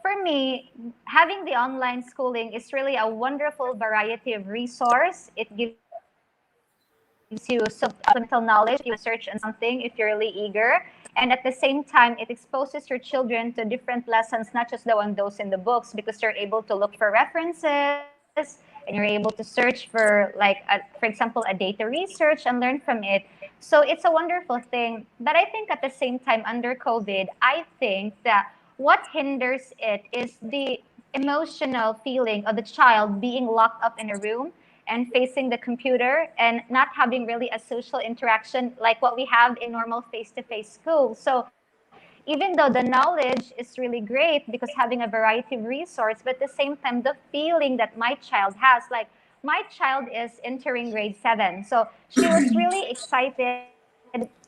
Speaker 4: for me, having the online schooling is really a wonderful variety of resource. It gives you fundamental knowledge. You can search on something if you're really eager. And at the same time, it exposes your children to different lessons, not just the one those in the books, because they're able to look for references and you're able to search for, like, for example, a data research and learn from it. So it's a wonderful thing. But I think at the same time, under COVID, I think that what hinders it is the emotional feeling of the child being locked up in a room and facing the computer and not having really a social interaction like what we have in normal face-to-face school. So even though the knowledge is really great because having a variety of resource, but at the same time the feeling that my child has, like, my child is entering grade 7, so she was really excited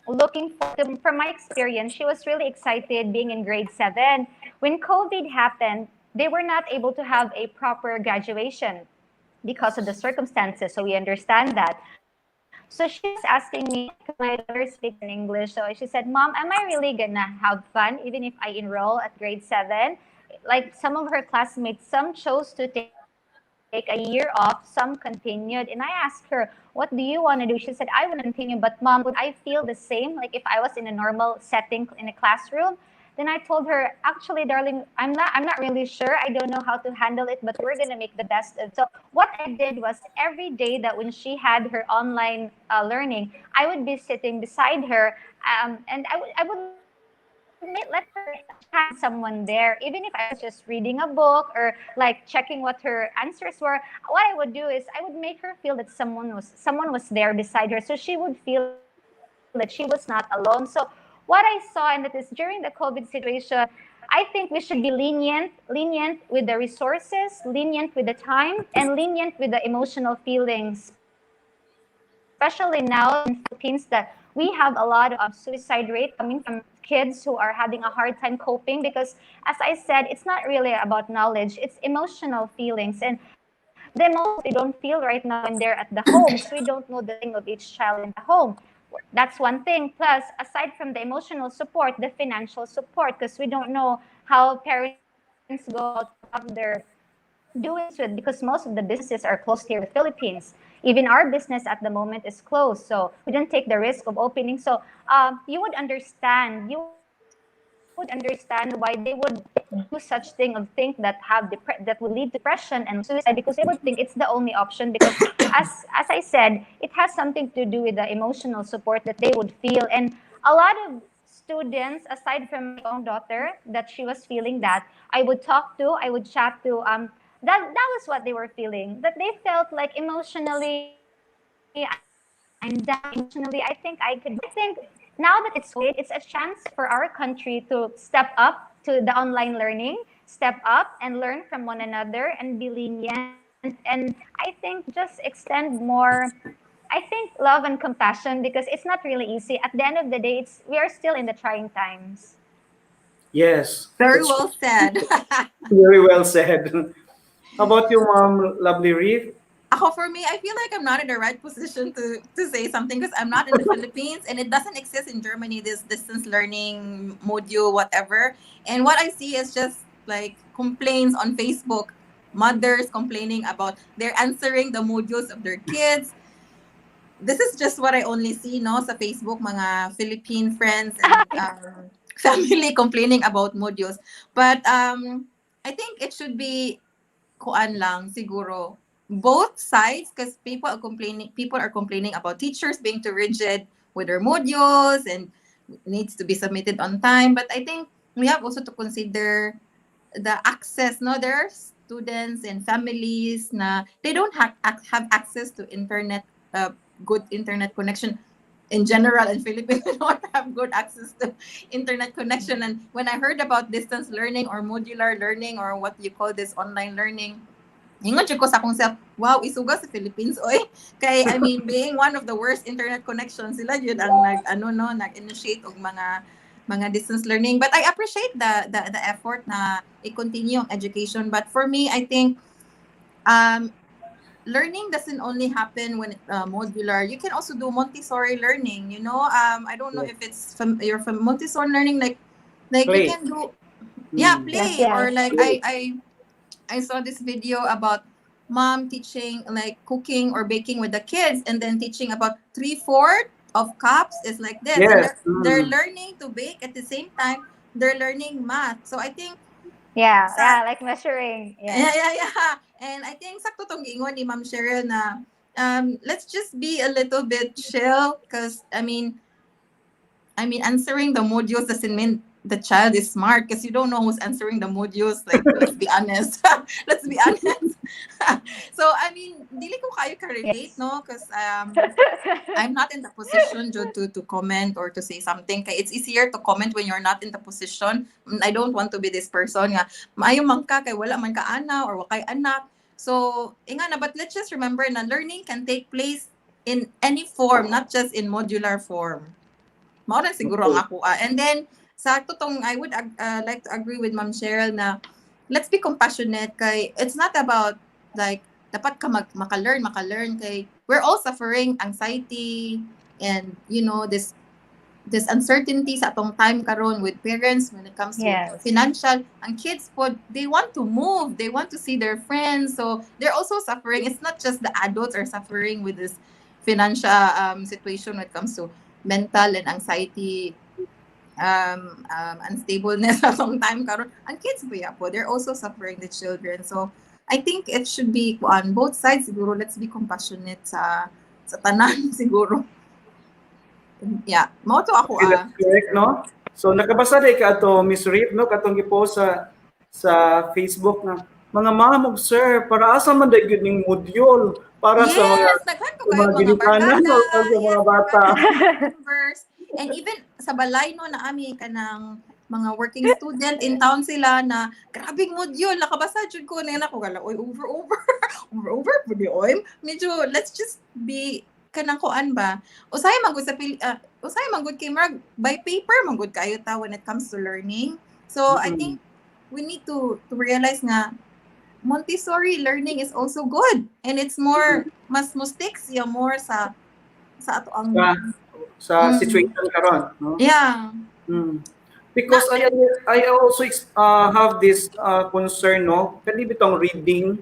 Speaker 4: looking forward to, from my experience, she was really excited being in grade 7. When COVID happened, they were not able to have a proper graduation because of the circumstances. So we understand that. So she was asking me, because my daughter speaks in English. So she said, Mom, am I really gonna have fun even if I enroll at grade 7? Like some of her classmates, some chose to take a year off, some continued. And I asked her, what do you want to do? She said, I want to continue, but Mom, would I feel the same like if I was in a normal setting in a classroom? Then I told her, actually, darling, I'm not really sure. I don't know how to handle it, but we're gonna make the best of it. So what I did was every day that when she had her online learning, I would be sitting beside her, and I would let her have someone there, even if I was just reading a book or like checking what her answers were. What I would do is I would make her feel that someone was there beside her, so she would feel that she was not alone. So what I saw, and that is during the COVID situation, I think we should be lenient with the resources, lenient with the time, and lenient with the emotional feelings, especially now in Philippines that we have a lot of suicide rate coming from kids who are having a hard time coping because, as I said, it's not really about knowledge, it's emotional feelings. And the emotions they don't feel right now when they're at the home, because we don't know the living of each child in the home. That's one thing. Plus, aside from the emotional support, the financial support, because we don't know how parents go about to have their doings with, because most of the businesses are closed here in the Philippines. Even our business at the moment is closed, so we don't take the risk of opening. So you would understand why they would do such thing of think that would lead to depression and suicide, because they would think it's the only option. Because as I said, it has something to do with the emotional support that they would feel. And a lot of students, aside from my own daughter, that she was feeling that, I would chat to, that was what they were feeling. That they felt like emotionally, I'm down. Emotionally, I think I could do better. So I think now that it's COVID, it's a chance for our country to step up to the online learning, step up and learn from one another and be lenient. And I think just extend more, I think, love and compassion, because it's not really easy. At the end of the day, we are still in the trying times.
Speaker 1: Yes,
Speaker 2: Very
Speaker 1: that's
Speaker 2: well said.
Speaker 1: very well said. How about you, lovely Reeve?
Speaker 2: Ako, for me, I feel like I'm not in the right position to say something because I'm not in the Philippines and it doesn't exist in Germany, this distance learning module, whatever. And what I see is just like complaints on Facebook, mothers complaining about they're answering the modules of their kids. This is just what I only see, no, sa Facebook, mga Philippine friends and family complaining about modules. But I think it should be kuan lang siguro both sides, because people are complaining about teachers being too rigid with their modules and needs to be submitted on time. But I think we have also to consider the access. No, there are students and families na they don't have access to internet, good internet connection. In general, in Philippines, we don't have good access to internet connection. And when I heard about distance learning or modular learning or what you call this online learning, ingon jud ko sa akong self, wow, isuga sa Philippines, oy. Kay, I mean, being one of the worst internet connections, sila yun ang nag-initiate og mga distance learning. But I appreciate the effort na i-continue ang education. But for me, I think learning doesn't only happen when modular. You can also do Montessori learning, you know. I don't know if it's you're from Montessori learning, like you
Speaker 1: Play.
Speaker 2: can do, yeah,
Speaker 1: Mm.
Speaker 2: play.
Speaker 4: Yes,
Speaker 2: Or
Speaker 4: yes.
Speaker 2: like I saw this video about mom teaching like cooking or baking with the kids, and then teaching about 3/4 of cups is like this, and
Speaker 1: Yes.
Speaker 2: they're learning to bake at the same time they're learning math. So I think
Speaker 4: Yeah,
Speaker 2: sa
Speaker 4: yeah, like measuring.
Speaker 2: yeah,
Speaker 4: Yes.
Speaker 2: yeah, yeah. And I think sakto tong giingon ni Ma'am Cheryl na let's just be a little bit chill, because I mean, answering the modules doesn't mean the child is smart, because you don't know who's answering the modules. Like, let's be honest. Let's be honest. So, I mean, dili ko kayo ka-relate,
Speaker 4: Yes.
Speaker 2: no? Because I'm not in the position to comment or to say something. Kaya it's easier to comment when you're not in the position. I don't want to be this person nga, maayo man ka, kay wala man ka ana or wakay anak. So, inga na, but let's just remember na learning can take place in any form, not just in modular form. Mao na siguro ang ako. And then, sa totong, I would like to agree with Ma'am Cheryl na let's be compassionate, kay it's not about like dapat ka maka-learn kay we're all suffering anxiety and this uncertainty sa atong time karon with parents when it comes to
Speaker 4: Yes.
Speaker 2: financial. Ang kids po, they want to move, they want to see their friends, so they're also suffering. It's not just the adults are suffering with this financial situation when it comes to mental and anxiety, unstableness atong time karon. Ang kids po, they're also suffering, the children. So I think it should be on both sides siguro. Let's be compassionate sa tanan siguro. Yeah, mao to ako
Speaker 1: Okay, that's correct, no? So nakabasa day ka ato Miss Reeve, no, katong gipost sa Facebook na mga ma'am ug sir, para asa man day gyud ning module para sa
Speaker 2: Yes, daghan ko kayo mga
Speaker 1: ginikanan
Speaker 2: barkada.
Speaker 1: o sa
Speaker 2: Yes,
Speaker 1: mga
Speaker 2: correct.
Speaker 1: bata.
Speaker 2: Members. And even sa balay no na ami kanang mga working student in town sila na grabing module nakabasa jud ko na ako gala oy over pud oy medyo let's just be kanang kuan ba usay magud sa usay magud kay marag by paper magud kayo ta when it comes to learning. So I think we need to realize nga Montessori learning is also good and it's more mas sticks ya more sa ato ang
Speaker 1: sa situation karon, no?
Speaker 2: yeah.
Speaker 1: Because I also have this concern, no? Kani bitong reading,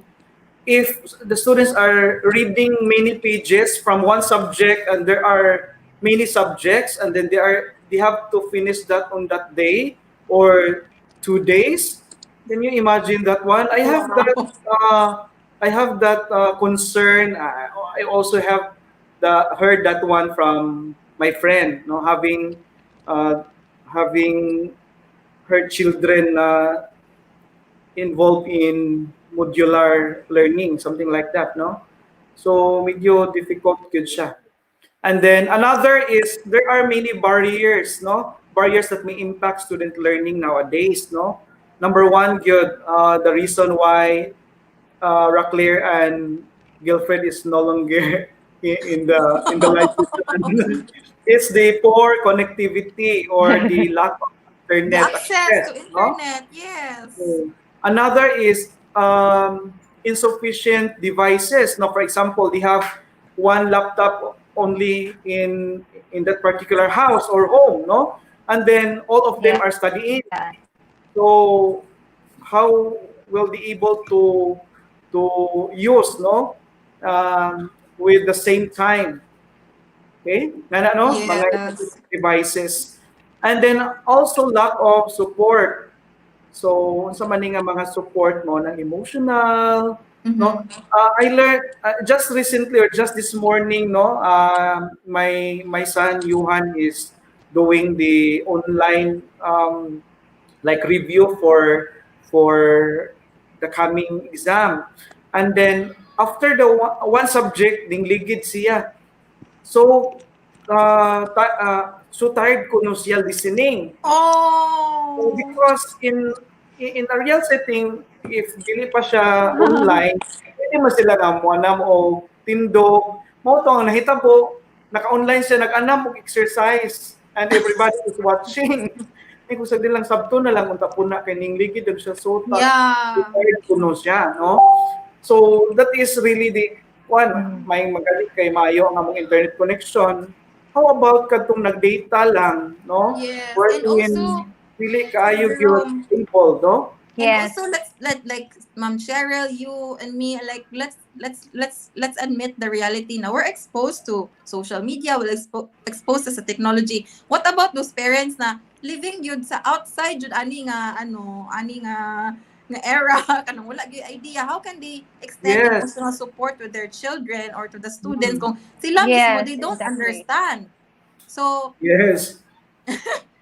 Speaker 1: if the students are reading many pages from one subject and there are many subjects and then they have to finish that on that day or 2 days, can you imagine that one? I have that concern. I also have heard that one from my friend, no, having her children involved in modular learning, something like that, no? So medyo difficult yun siya. And then another is there are many barriers, no? Barriers that may impact student learning nowadays, no? Number one, good, the reason why Raclair and Gilfred is no longer in the live session is the poor connectivity or the lack of
Speaker 2: The
Speaker 1: internet
Speaker 2: access to
Speaker 1: access, no?
Speaker 2: internet, yes.
Speaker 1: Another is insufficient devices. Now, for example, they have one laptop only in that particular house or home, no? And then all of them are studying.
Speaker 4: Yeah.
Speaker 1: So how will be able to use, no, with the same time? Okay, no, mga
Speaker 2: Yes.
Speaker 1: devices, and then also lack of support. So sa man nga mga support mo ng emotional, no? I learned just recently or just this morning, no. My son Johan is doing the online like review for the coming exam, and then after the one subject ding ligid siya. So so tired ko no siya listening. So
Speaker 2: Oh.
Speaker 1: because in a real setting, if dili pa siya online, pwede mo sila namuanam o tindog. Mo to ang nahitabo, naka-online siya, nag-anam og exercise and everybody is watching. Ay kung sa dilang sabto na lang unta puna kay ning ligid og siya so
Speaker 2: Yeah.
Speaker 1: tired kuno siya, no? So that is really the one, may magaling kay maayo ang among internet connection. How about kadtong nag-data lang, no?
Speaker 2: Yes. And
Speaker 1: Wherein
Speaker 2: also,
Speaker 1: really kaayo gyud
Speaker 2: Jerome,
Speaker 1: stable, no?
Speaker 2: and
Speaker 4: Yes.
Speaker 2: also let's like Ma'am Cheryl, you and me, like let's admit the reality now. We're exposed to social media, we're exposed to sa technology. What about those parents na living yun sa outside jud ani nga era kanang wala gyud idea how can they extend
Speaker 1: Yes.
Speaker 2: emotional support to their children or to the students kung sila mismo
Speaker 4: Yes,
Speaker 2: they don't
Speaker 4: exactly.
Speaker 2: understand. So
Speaker 1: Yes.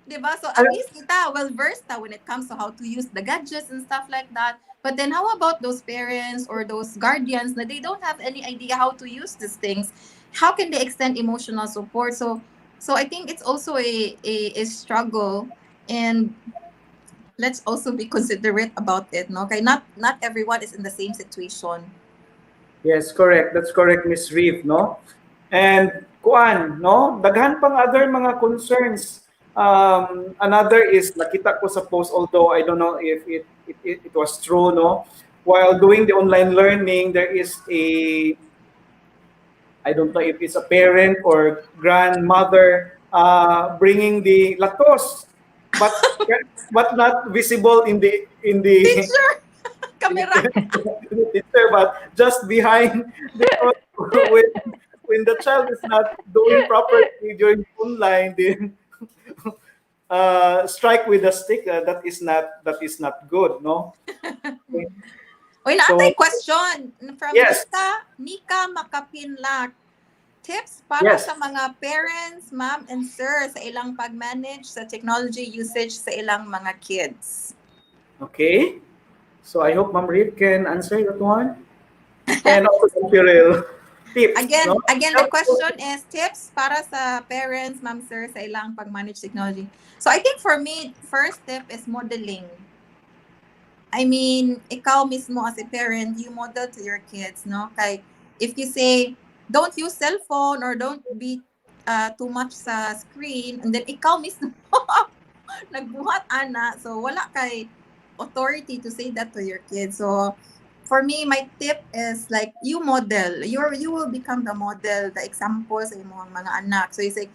Speaker 2: diba? So at least kita well-versed when it comes to how to use the gadgets and stuff like that. But then how about those parents or those guardians that they don't have any idea how to use these things? How can they extend emotional support? So I think it's also a struggle, and let's also be considerate about it. No, okay, not everyone is in the same situation.
Speaker 1: Yes, correct. That's correct, Miss Reeve, no? And kuan, no? Daghan pang other mga concerns. Another is nakita ko sa post, although I don't know if it was true, no? While doing the online learning, there is I don't know if it's a parent or grandmother bringing the lactose, but but not visible in the
Speaker 2: Teacher, camera.
Speaker 1: teacher, but just behind because when the child is not doing properly during online, then strike with a stick. That is not good, no?
Speaker 2: Uy,
Speaker 1: So
Speaker 2: naatay question from
Speaker 1: yes,
Speaker 2: Nika Makapinlak. Tips para
Speaker 1: yes,
Speaker 2: sa mga parents, ma'am and sir sa ilang pag-manage sa technology usage sa ilang mga kids.
Speaker 1: okay. So I hope Ma'am Reed can answer that one, and also Cheryl. tips, no?
Speaker 2: Again, the question is tips para sa parents, ma'am, sir, sa ilang pag-manage technology. So I think for me, first step is modeling. I mean, ikaw mismo as a parent, you model to your kids, no? Kay, if you say, don't use cell phone or don't be too much sa screen, and then ikaw mismo nagbuhat ana, so wala kay authority to say that to your kids. So for me, my tip is like you model. You will become the model, the example sa imong mga anak. So you say,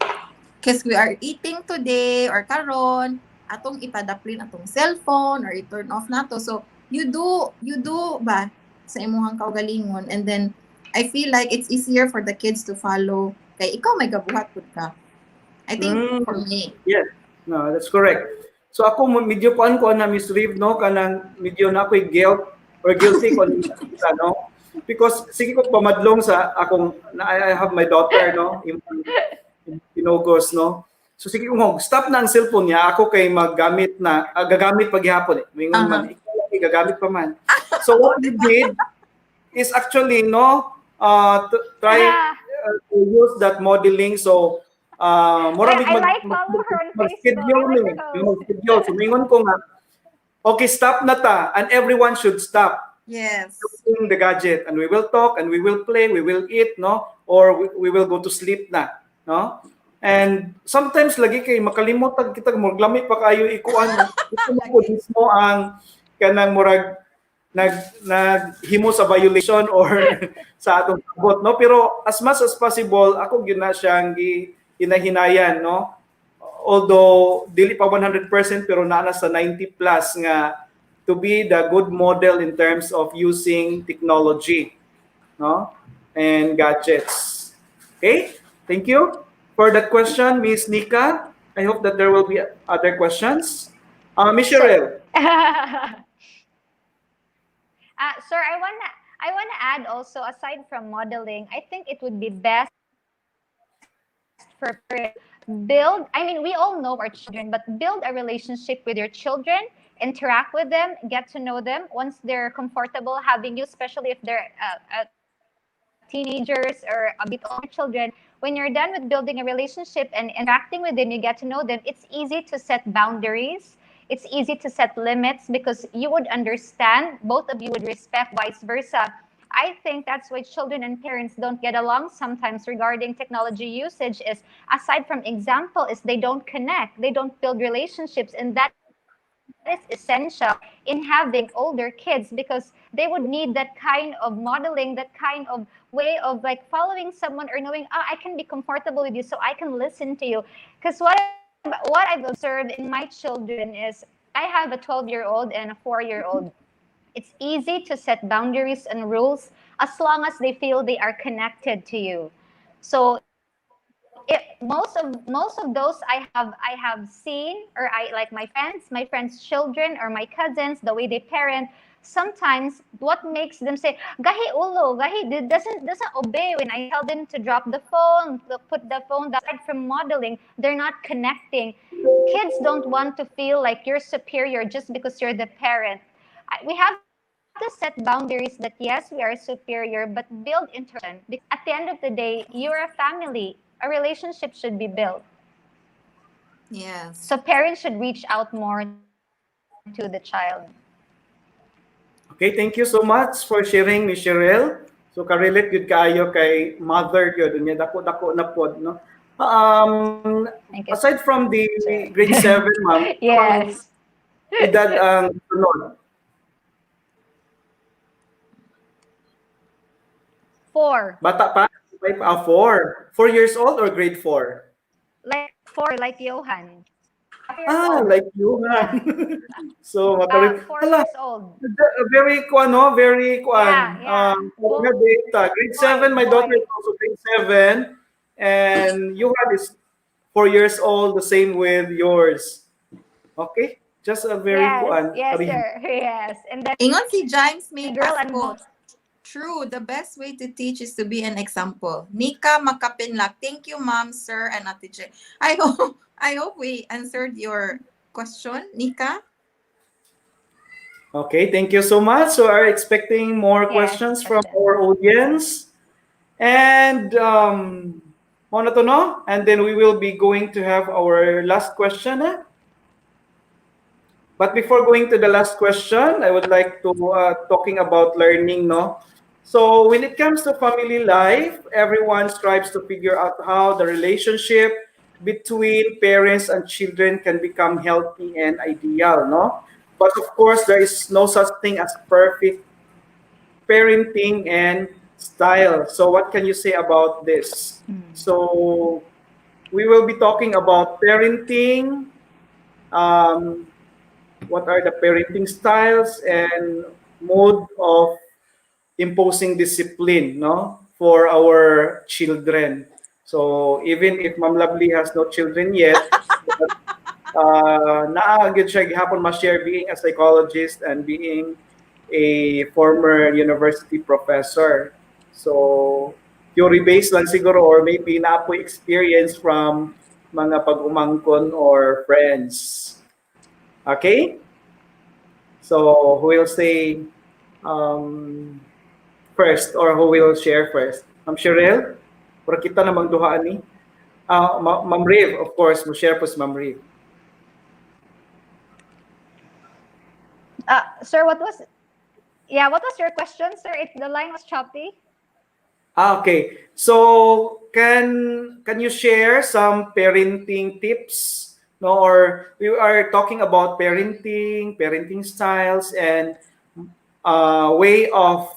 Speaker 2: because we are eating today or karon, atong ipadaplin atong cellphone or i-turn off nato. So you do ba sa imong kaugalingon, and then I feel like it's easier for the kids to follow kay ikaw may gabuhat pud ka. I think
Speaker 1: Mm,
Speaker 2: for me.
Speaker 1: yes. No, that's correct. So ako medyo kuan ko na Miss Reeve, no, kanang medyo na ako'y guilt or guilty ko no. Because sige ko pamadlong sa akong I have my daughter, no, in August, no. So sige ko stop na ang cellphone niya, ako kay maggamit na gagamit paghapon eh. Mingon man,
Speaker 2: Uh-huh.
Speaker 1: ikaw lagi gagamit pa man. So what we did is actually no to try to use that modeling. So mura mig
Speaker 4: I like follow her on Facebook. I
Speaker 1: schedule
Speaker 4: like
Speaker 1: ni
Speaker 4: her post.
Speaker 1: schedule. So mingon ko nga okay, stop na ta, and everyone should stop
Speaker 2: Yes.
Speaker 1: using the gadget, and we will talk and we will play, we will eat, no, or we will go to sleep na, no. And sometimes lagi kay makalimot kita maglamit pa kayo ikuan mo. Ito mo po mismo ang kanang murag naghimo sa violation or sa atong sabot, no, pero as much as possible ako gyud na siyang hinahinayan, no, although dili pa 100% pero naa sa 90 plus nga to be the good model in terms of using technology, no, and gadgets. Okay, thank you for that question, Miss Nika. I hope that there will be other questions. Miss
Speaker 4: Sir,
Speaker 1: Cheryl.
Speaker 4: sir, I wanna add also, aside from modeling, I think it would be best for parents build. I mean, we all know our children, but build a relationship with your children, interact with them, get to know them. Once they're comfortable having you, especially if they're teenagers or a bit older children, when you're done with building a relationship and interacting with them, you get to know them, it's easy to set boundaries. It's easy to set limits because you would understand, both of you would respect, vice versa. I think that's why children and parents don't get along sometimes regarding technology usage is, aside from example, is they don't connect, they don't build relationships, and that is essential in having older kids because they would need that kind of modeling, that kind of way of like following someone or knowing, I can be comfortable with you, so I can listen to you. Because what I've observed in my children is I have a 12-year-old and a 4-year-old. It's easy to set boundaries and rules as long as they feel they are connected to you. So most of those I have seen, or I like my friends' children or my cousins, the way they parent. Sometimes what makes them say gahi ulo gahi doesn't obey when I tell them to drop the phone, to put the phone down. Aside from modeling, they're not connecting. Kids don't want to feel like you're superior just because you're the parent. We have to set boundaries that yes, we are superior, but build interaction. Because at the end of the day, you're a family. A relationship should be built.
Speaker 2: Yes.
Speaker 4: So parents should reach out more to the child.
Speaker 1: Okay, thank you so much for sharing, Miss Cheryl. So ka-relate gud kaayo kay mother gyud nya dako-dako na pod, no.
Speaker 4: Thank you,
Speaker 1: Aside from the
Speaker 4: sir.
Speaker 1: grade 7, ma'am, ang
Speaker 4: Yes.
Speaker 1: edad ang sunod?
Speaker 4: 4.
Speaker 1: Bata pa? 4. 4 years old or grade 4?
Speaker 4: Like 4, like Johan. 4 years
Speaker 1: Ah,
Speaker 4: old.
Speaker 1: like you,
Speaker 4: Yeah.
Speaker 1: So,
Speaker 4: 4
Speaker 1: hala,
Speaker 4: years old.
Speaker 1: very kuan, no? Very
Speaker 4: Yeah,
Speaker 1: kuan.
Speaker 4: yeah.
Speaker 1: Data. Grade 7, my daughter
Speaker 4: Boy.
Speaker 1: is also grade 7. And you have is 4 years old, the same with yours. Okay? Just a very
Speaker 4: Yes,
Speaker 1: kuan.
Speaker 4: yes, sir. Yes. And then
Speaker 2: Ingon si James may
Speaker 4: girl and boy.
Speaker 2: quote. True, the best way to teach is to be an example. Nika Makapinlak. Thank you, ma'am, sir, and Ate Che. I hope we answered your question, Nika.
Speaker 1: Okay, thank you so much. So, are expecting more
Speaker 4: Yes,
Speaker 1: questions from
Speaker 4: question.
Speaker 1: our audience. And mo na to, no? And then we will be going to have our last question. But before going to the last question, I would like to talking about learning, no? So when it comes to family life, everyone strives to figure out how the relationship between parents and children can become healthy and ideal, no? But of course, there is no such thing as perfect parenting and style. So what can you say about this? So we will be talking about parenting, um, what are the parenting styles and mode of imposing discipline, no, for our children. So even if Ma'am Lovely has no children yet, but naagad siya gihapon ma-share being a psychologist and being a former university professor. So theory-based lang siguro or maybe na po experience from mga pag-umangkon or friends. Okay? So who will say um, first or who will share first? Ma'am Cheryl? Para kita namang duhaan ni. Ma'am Riv, of course, mo share po si Ma'am Riv.
Speaker 4: Sir, what was your question, sir? The line was choppy.
Speaker 1: Okay. So can you share some parenting tips? No, or we are talking about parenting styles, and way of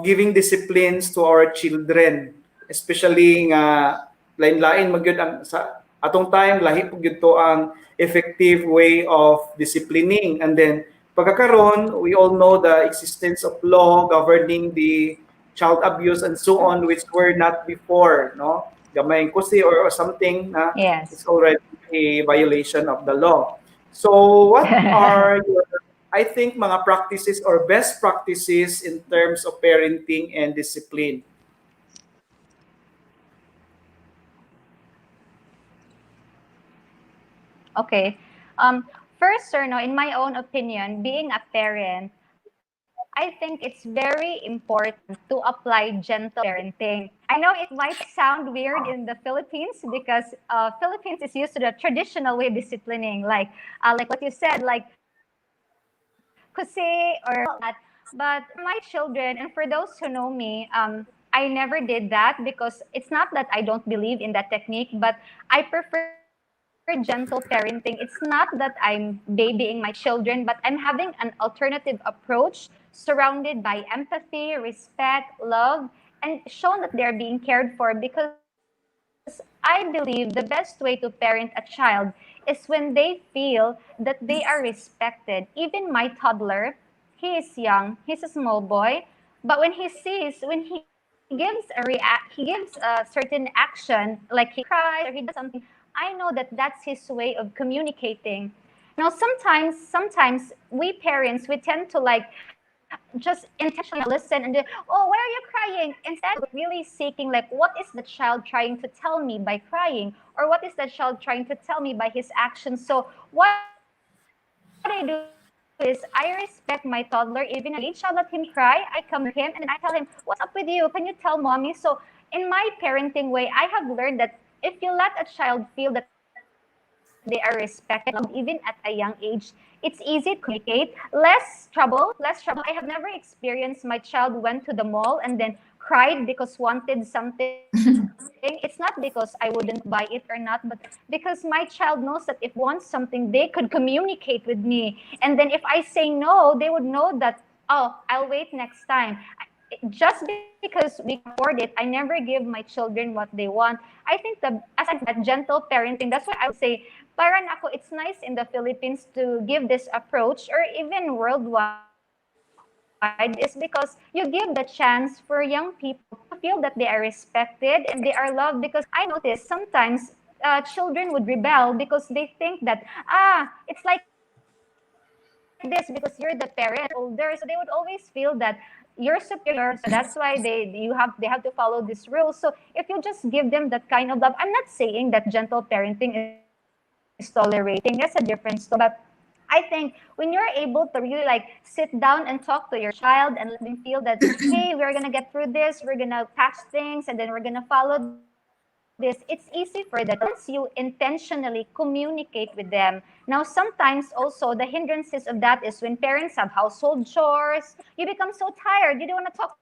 Speaker 1: giving disciplines to our children, especially nga lain-lain magyud ang sa atong time lahi pud gyud to ang effective way of disciplining. And then pagkakaron, we all know the existence of law governing the child abuse and so on, which were not before, no, gamay kusi or something na it's
Speaker 4: Yes.
Speaker 1: already a violation of the law. So what are your, I think, mga practices or best practices in terms of parenting and discipline?
Speaker 4: Okay. First, sir, no, in my own opinion, being a parent, I think it's very important to apply gentle parenting. I know it might sound weird in the Philippines because Philippines is used to the traditional way of disciplining, like what you said, like kusi or that. But for my children and for those who know me, I never did that because it's not that I don't believe in that technique, but I prefer gentle parenting. It's not that I'm babying my children, but I'm having an alternative approach surrounded by empathy, respect, love, and shown that they're being cared for because I believe the best way to parent a child is when they feel that they are respected. Even my toddler, he is young, he's a small boy, but when he gives a certain action, like he cries or he does something, I know that that's his way of communicating. Now, sometimes we parents, we tend to like just intentionally listen and do, oh, why are you crying? Instead of really seeking, like, what is the child trying to tell me by crying? Or what is the child trying to tell me by his actions? So what I do is I respect my toddler. Even if I see that he needs something, I shall let him cry. I come near him and then I tell him, what's up with you? Can you tell mommy? So in my parenting way, I have learned that if you let a child feel that they are respected and loved, even at a young age, it's easy to communicate. Less trouble. I have never experienced my child went to the mall and then cried because wanted something. It's not because I wouldn't buy it or not, but because my child knows that if wants something, they could communicate with me. And then if I say no, they would know that, oh, I'll wait next time. Just because we can afford it, I never give my children what they want. I think aside from that, gentle parenting, that's why I would say, parang ako, it's nice in the Philippines to give this approach, or even worldwide, is because you give the chance for young people to feel that they are respected and they are loved. Because I notice sometimes children would rebel because they think that, it's like this because you're the parent, you're older, so they would always feel that you're superior, so that's why they have to follow this rule. So if you just give them that kind of love, I'm not saying that gentle parenting is tolerating. That's a different story. But I think I think when you're able to really like sit down and talk to your child and let them feel that, hey, we're gonna get through this, we're gonna patch things, and then we're gonna follow this, it's easy for them once you intentionally communicate with them. Now, sometimes also the hindrances of that is when parents have household chores, you become so tired, you don't want to talk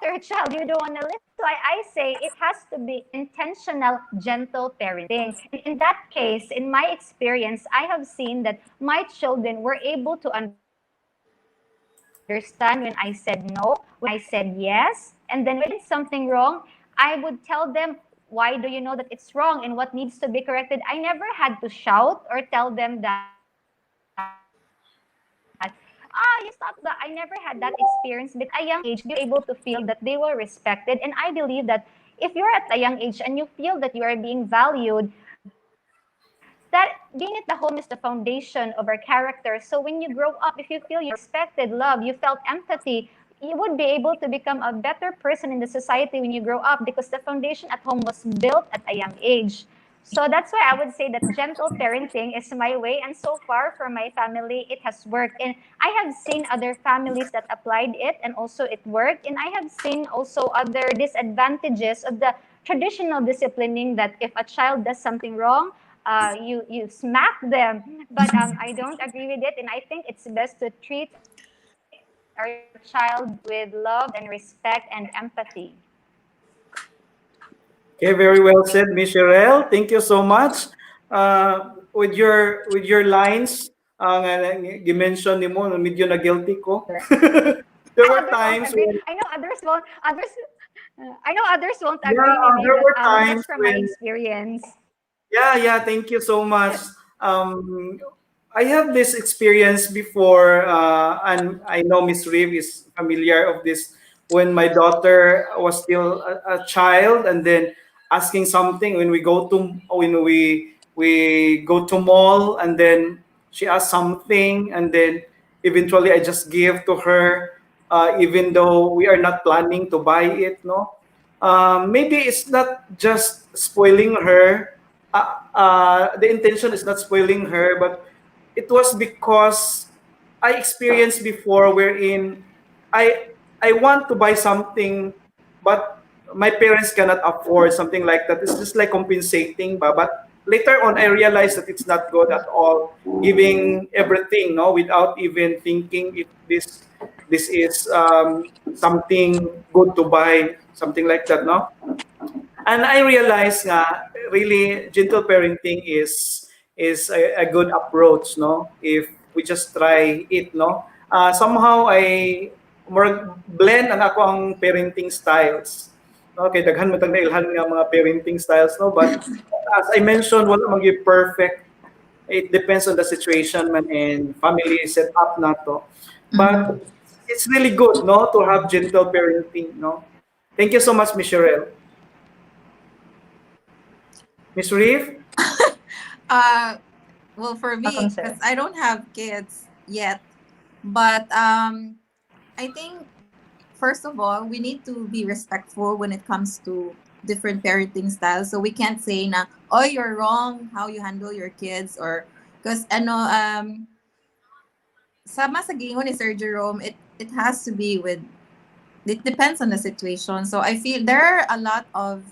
Speaker 4: to your child, you don't want to listen. That's why I say it has to be intentional, gentle parenting. And in that case, in my experience, I have seen that my children were able to understand when I said no, when I said yes. And then when I did something wrong, I would tell them, why do you know that it's wrong and what needs to be corrected? I never had to shout or tell them that, you stop that. I never had that experience because at a young age, they were able to feel that they were respected. And I believe that if you're at a young age and you feel that you are being valued, that being at the home is the foundation of our character. So when you grow up, if you feel you're respected, love, you felt empathy, you would be able to become a better person in the society when you grow up because the foundation at home was built at a young age. So that's why I would say that gentle parenting is my way. And so far for my family, it has worked. And I have seen other families that applied it and also it worked. And I have seen also other disadvantages of the traditional disciplining that if a child does something wrong, you smack them. But I don't agree with it, and I think it's best to treat our child with love and respect and empathy.
Speaker 1: Okay, very well said, Miss Sherelle. Thank you so much. With your lines, ang gimension ni mo, medyo na guilty ko. There
Speaker 4: I
Speaker 1: were
Speaker 4: know others
Speaker 1: times
Speaker 4: won't agree.
Speaker 1: when,
Speaker 4: I know others won't. I know others won't
Speaker 1: yeah,
Speaker 4: agree with me,
Speaker 1: there
Speaker 4: but
Speaker 1: were times
Speaker 4: that's from my
Speaker 1: when
Speaker 4: experience.
Speaker 1: yeah, yeah, thank you so much. Um, I have this experience before, and I know Miss Reeve is familiar of this when my daughter was still a child, and then asking something when we go to mall, and then she asked something, and then eventually I just give to her, even though we are not planning to buy it, no. Maybe it's not just spoiling her. The intention is not spoiling her, but it was because I experienced before wherein I want to buy something, but my parents cannot afford something like that. It's just like compensating, but later on I realized that it's not good at all, giving everything, no, without even thinking if this is something good to buy, something like that, no. And I realized nga really gentle parenting is a good approach, no, if we just try it, no. Somehow I more blend ang ako ang parenting styles. Okay, daghan mo tag nailhan nga mga parenting styles, no, but as I mentioned, wala magi perfect. It depends on the situation man and family set up na to. But
Speaker 2: Mhm.
Speaker 1: it's really good, no, to have gentle parenting, no. Thank you so much, Miss Sherelle. Miss Reeve?
Speaker 2: Uh, well, for
Speaker 4: Welcome,
Speaker 2: me, because
Speaker 4: sir.
Speaker 2: I don't have kids yet, but I think first of all, we need to be respectful when it comes to different parenting styles. So we can't say na, oh, you're wrong how you handle your kids, or because sama sa gingon ni Sir Jerome, it has to be with, it depends on the situation. So I feel there are a lot of,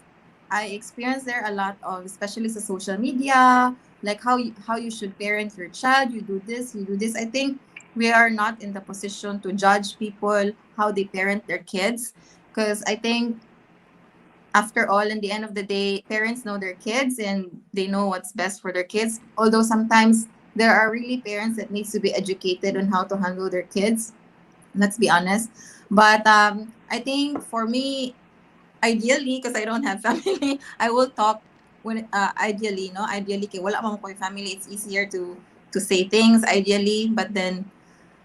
Speaker 2: I experience there a lot of, especially sa social media, like how you should parent your child. You do this, you do this. I think we are not in the position to judge people how they parent their kids, because I think after all, in the end of the day, parents know their kids and they know what's best for their kids. Although sometimes there are really parents that needs to be educated on how to handle their kids, let's be honest. But I think for me, ideally, because I don't have family, I will talk when ideally, no, ideally, kay wala man ko yung family, it's easier to say things ideally. But then,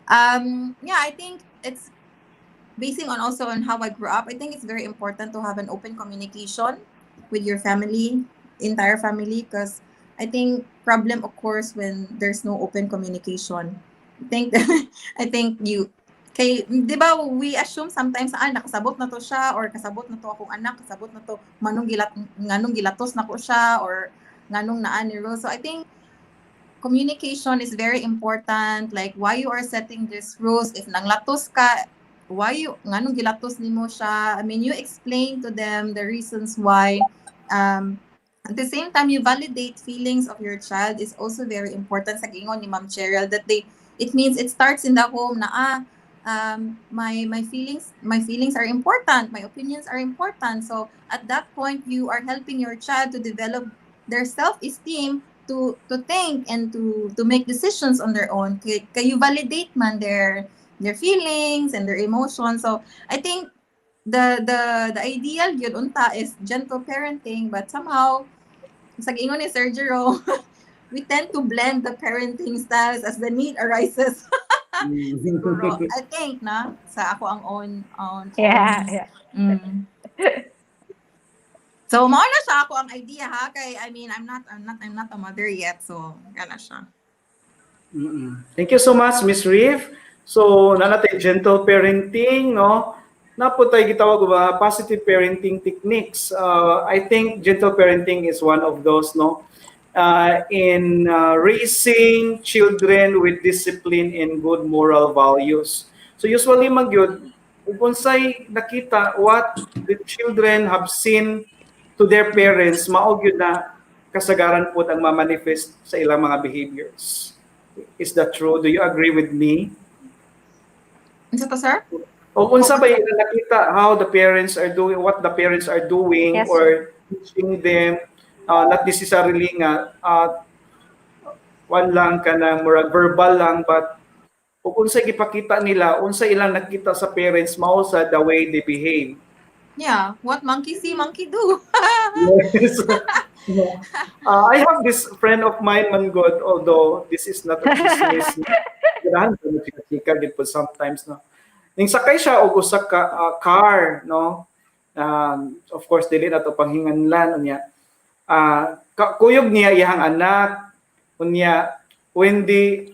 Speaker 2: yeah, I think it's basing on also on how I grew up. I think it's very important to have an open communication with your family, entire family, because I think problem occurs when there's no open communication. I think I think you kay di ba we assume sometimes nakasabot na to siya, or kasabot na to akong anak, kasabot na to nganong gilatos na ko siya, or nganong naa ni Rose. So I think communication is very important, like why you are setting these rules. If nanglatos ka, why you nganong gilatos nimo siya. I mean, you explain to them the reasons why. At the same time, you validate feelings of your child is also very important. Sa gingon ni Ma'am Cheryl, that they, it means it starts in the home na my feelings are important, my opinions are important. So at that point, you are helping your child to develop their self-esteem, to think and to make decisions on their own. Kay you validate man their feelings and their emotions. So I think the ideal yun unta is gentle parenting, but somehow sa giingon ni Sir Jerome, we tend to blend the parenting styles as the need arises. Siguro,
Speaker 1: Mm.
Speaker 2: I think na sa ako ang own.
Speaker 4: Yeah, yeah.
Speaker 2: Mm. So mao na siya ako ang idea ha, kay I mean I'm not a mother yet, so kana siya.
Speaker 1: Mm-mm. Thank you so much, Miss Reeve. So, nanatay gentle parenting, no? Naputay gitawag ba positive parenting techniques. I think gentle parenting is one of those, no? In raising children with discipline and good moral values. So usually magyud ug unsay nakita what the children have seen to their parents, mao gyud na kasagaran po ang ma-manifest sa ilang mga behaviors. Is that true? Do you agree with me?
Speaker 2: Unsa to, sir?
Speaker 1: O unsa ba yung nakita how the parents are doing, what the parents are doing
Speaker 4: Yes, sir.
Speaker 1: or teaching them, not necessarily nga one lang ka na murag verbal lang, but ug unsay gipakita nila, unsay ilang nakita sa parents mao sa the way they behave.
Speaker 2: Yeah, what monkey see, monkey do.
Speaker 1: Yes. I have this friend of mine, man God, although this is not a business. Ganahan ko chika gid po sometimes, no. Ning sakay siya og usa ka car, no. Of course dili na to panghinganlan unya. Kuyog niya iyang anak unya when they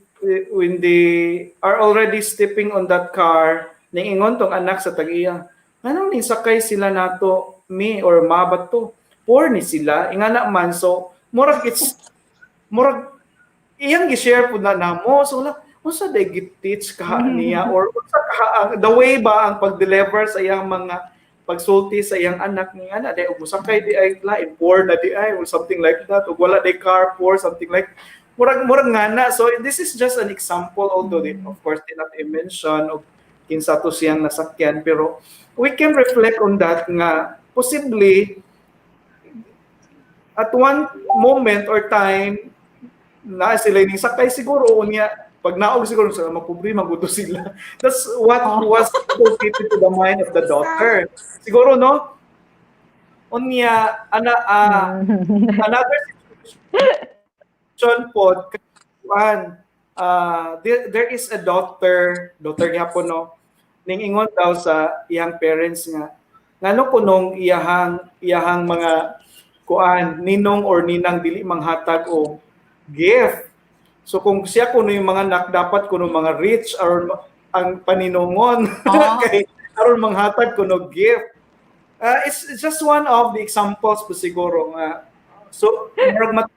Speaker 1: are already stepping on that car, niingon tong anak sa tag-iya, anong ning sakay sila nato me or mabat to? Poor ni sila, ingana man, so murag iyang gi-share pud na namo, so unsa day git-teach ka niya or unsa the way ba ang pag-deliver sa iyang mga pagsulti sa iyang anak niya na day musakay di ay lain poor na di ay or something like that ug wala day car poor something like murag ngana. So this is just an example, although of course did not mention og kinsa to siyang nasakyan, pero we can reflect on that nga possibly at one moment or time na sila ning sakay siguro unya pag naog siguro sa mapobre maguto sila. That's what was inculcated to the mind of the daughter. Siguro no unya another situation po there is a daughter gyapon no ning ingon daw sa iyang parents nga ngano kunong iyahang mga kuan ninong or ninang dili manghatag og gift. So kung siya kuno yung mga anak dapat kuno mga rich or ang paninungon kay aron manghatag kuno gift. It's just one of the examples po siguro nga so murag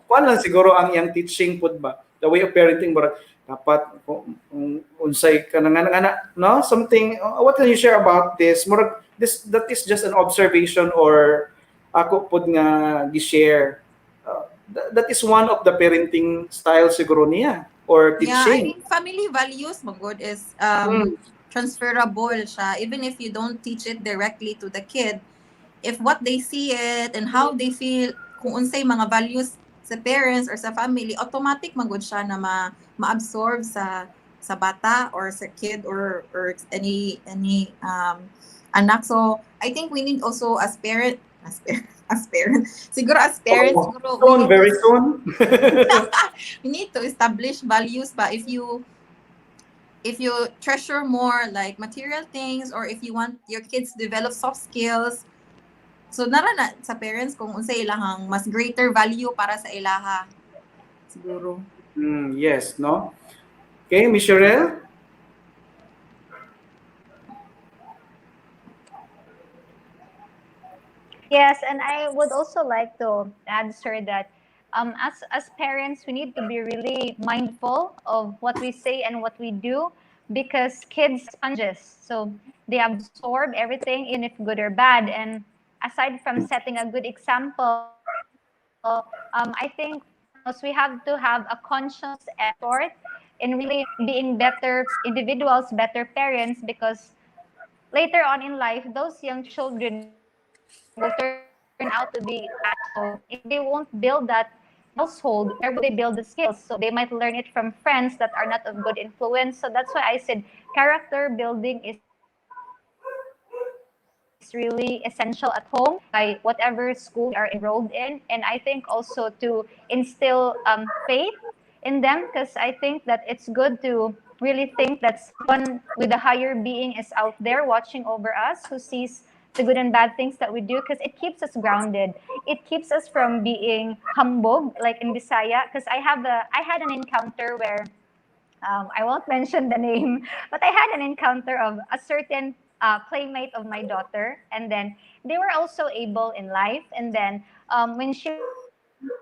Speaker 1: kuan lang siguro ang iyang teaching pud ba the way of parenting murag dapat kung unsay kanang no something what can you share about this murag that is just an observation or ako pud nga gi-share. That is one of the parenting style siguro niya or
Speaker 2: Yeah, I
Speaker 1: teaching.
Speaker 2: think family values, magod, is transferable siya. Even if you don't teach it directly to the kid, if what they see it and how they feel, kung unsay mga values sa parents or sa family, automatic magod siya na ma-absorb sa bata or sa kid or any anak. So I think we need also as parents, siguro as parents, siguro
Speaker 1: Soon, very soon.
Speaker 2: we need to establish values ba if you treasure more like material things or if you want your kids to develop soft skills. So nara na sa parents kung unsay ilahang mas greater value para sa ilaha siguro.
Speaker 1: Yes, no? Okay, Miss Sherelle?
Speaker 4: Yes, and I would also like to answer that as parents, we need to be really mindful of what we say and what we do, because kids are sponges. So they absorb everything, even if good or bad. And aside from setting a good example, I think foremost we have to have a conscious effort in really being better individuals, better parents, because later on in life, those young children will turn out to be adults. So if they won't build that household, where will they build the skills? So they might learn it from friends that are not of good influence. So that's why I said character building is really essential at home, by whatever school we are enrolled in. And I think also to instill faith in them, because I think that it's good to really think that someone with a higher being is out there watching over us, who sees the good and bad things that we do, because it keeps us grounded. It keeps us from being humbug, like in Bisaya. Because I had an encounter where I won't mention the name, but I had an encounter of a certain playmate of my daughter, and then they were also able in life. And then when she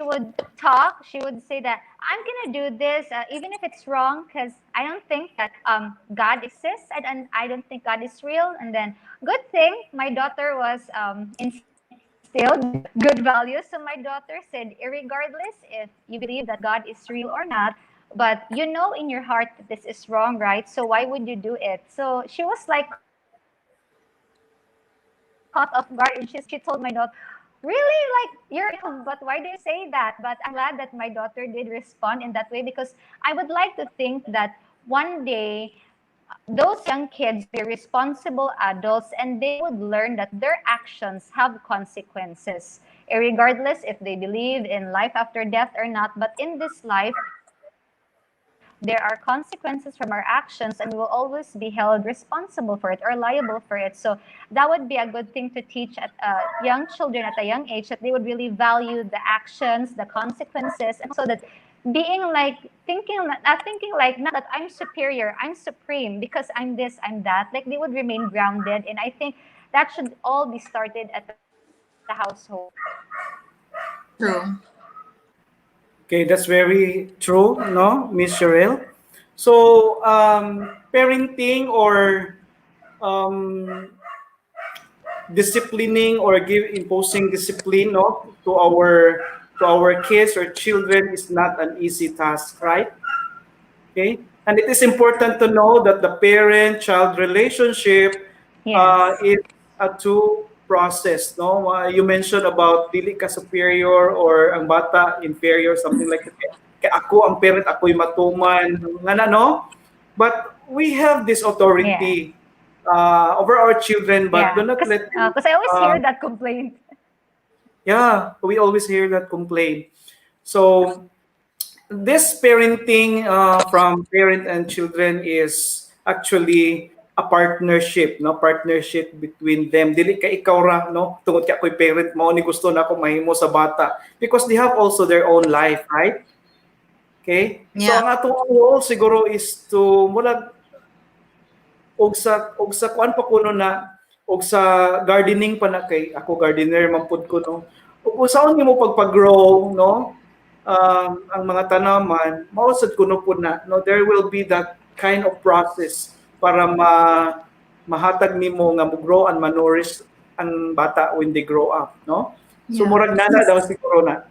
Speaker 4: would talk, she would say that I'm gonna do this, even if it's wrong, because I don't think that God exists, and I don't think God is real. And then good thing my daughter was instilled good values. So my daughter said, regardless if you believe that God is real or not, but you know in your heart that this is wrong, right? So why would you do it? So she was like caught off guard, and she told my daughter, really, like you're in love, but why do you say that? But I'm glad that my daughter did respond in that way, because I would like to think that one day those young kids will be responsible adults, and they would learn that their actions have consequences, regardless if they believe in life after death or not. But in this life, there are consequences from our actions, and we will always be held responsible for it or liable for it. So that would be a good thing to teach at young children at a young age, that they would really value the actions, the consequences, and also that being like thinking like not that I'm superior, I'm supreme because I'm this, I'm that. Like they would remain grounded, and I think that should all be started at the household.
Speaker 2: True.
Speaker 1: Okay, that's very true, no, Miss Cheryl. So, parenting or um, disciplining or imposing discipline, no, to our kids or children is not an easy task, right? Okay, and it is important to know that the parent-child relationship
Speaker 4: Yes.
Speaker 1: is a two process. No, you mentioned about dili ka superior or ang bata inferior, something like that. Kaya ako ang parent, ako'y matuman, nga na, no? But we have this
Speaker 4: Yeah.
Speaker 1: authority over our children, but
Speaker 4: Yeah.
Speaker 1: do not let them.
Speaker 4: Because I always hear
Speaker 1: Uh,
Speaker 4: that complaint.
Speaker 1: yeah, we always hear that complaint. So this parenting from parent and children is actually a partnership, no, partnership between them. Dili ka ikaw ra, no, tungod ka ko'y parent mo ni gusto na ako mahimo sa bata, because they have also their own life, right? Okay, so
Speaker 2: Yeah.
Speaker 1: ang atong role siguro is to mula og sa kuan pa kuno na og sa gardening pa na, kay ako gardener man pud ko, no, ug usaon nimo pagpa-grow, no, ang mga tanaman mausad kuno pud na, no, there will be that kind of process para mahatag nimo nga mo-grow and ma-nourish ang bata when they grow up, no. So
Speaker 2: Yeah.
Speaker 1: murag nana daw siguro na,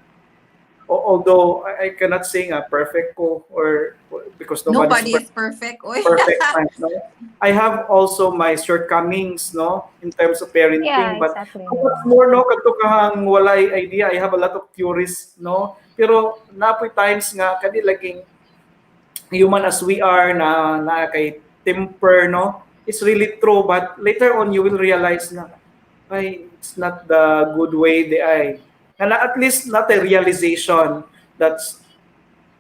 Speaker 1: although I cannot say nga perfect ko, or because nobody's
Speaker 2: Nobody is perfect. Oy.
Speaker 1: perfect man, no? I have also my shortcomings, no, in terms of
Speaker 4: Yeah,
Speaker 1: parenting. But
Speaker 4: exactly.
Speaker 1: what's more, no, kadto kahang walay idea, I have a lot of theories, no. Pero napoy times nga kadi laging human as we are na kay temper, no. It's really true, but later on you will realize na ay it's not the good way they ay. And at least not a realization that's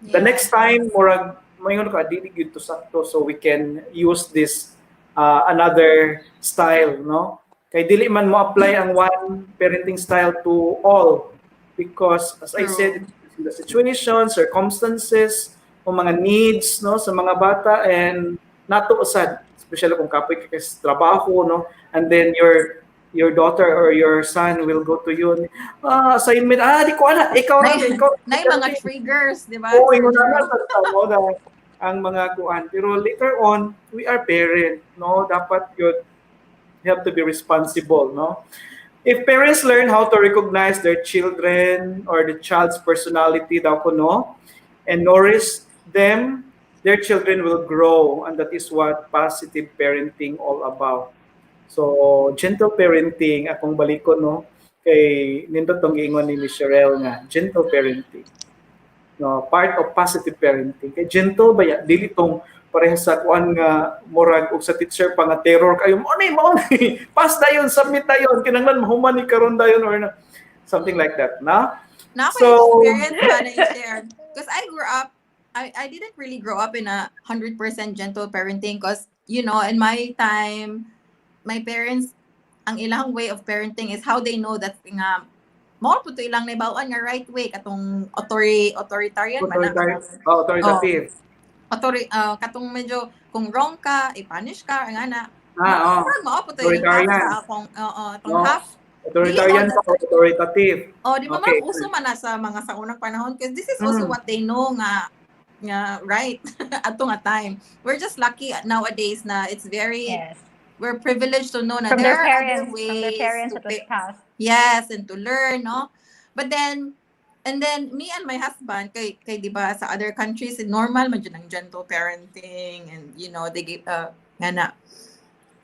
Speaker 1: the
Speaker 2: Yeah.
Speaker 1: next time murag mayon ka dili gyud to sakto, so we can use this another style, no, kay dili man mo apply ang one parenting style to all, because as I said,
Speaker 2: True.
Speaker 1: in the situation, circumstances o mga needs, no, sa mga bata, and nato usad especially kung kapoy ka sa trabaho, no, and then your your daughter or your son will go to you, assignment, di ko alam, ikaw
Speaker 2: Na,
Speaker 1: ra, ikaw.
Speaker 2: na yung mga triggers, di ba,
Speaker 1: Oo,
Speaker 2: Sir
Speaker 1: yun na
Speaker 2: Jerome?
Speaker 1: sa tamo na ang mga kuan. Pero later on, we are parent, no? Dapat yun, you have to be responsible, no? If parents learn how to recognize their children or the child's personality daw ko, no, and nourish them, their children will grow, and that is what positive parenting all about. So, gentle parenting, akong balik ko, no, kay nindot tong giingon ni Miss Sherelle nga, gentle parenting. No, part of positive parenting. Kay gentle ba ya? Dili tong pareha sa kuan nga murag og sa teacher pa nga terror kayo. Mo ni. Pass dayon, submit dayon, kinahanglan mahuman ni karon dayon or na, something like that, na?
Speaker 2: Na ako
Speaker 1: So,
Speaker 2: yung experience ba na i-share? Because I grew up, I didn't really grow up in a 100% gentle parenting because, you know, in my time, my parents, ang ilang way of parenting is how they know that nga, more po ito ilang naibawaan nga right way, katong authoritarian ba na? Oh,
Speaker 1: authoritative.
Speaker 2: katong medyo, kung wrong ka, i-punish ka, nga na.
Speaker 1: Oh.
Speaker 2: Mao po ito yung half
Speaker 1: Authoritarian.
Speaker 2: sa akong, itong
Speaker 1: No?
Speaker 2: half. Dili all
Speaker 1: Authoritarian
Speaker 2: the
Speaker 1: pa, authoritative.
Speaker 2: Oh, di ba
Speaker 1: Okay.
Speaker 2: ma'am, uso man na sa mga sa unang panahon because this is also what they know nga right at nga time. We're just lucky nowadays na it's very
Speaker 4: Yes.
Speaker 2: we're privileged to know na
Speaker 4: From
Speaker 2: there
Speaker 4: their
Speaker 2: are other
Speaker 4: parents,
Speaker 2: ways
Speaker 4: it was passed.
Speaker 2: yes, and to learn, no? But then and then me and my husband kay di ba sa other countries normal man dyan ang gentle parenting and you know they give nga na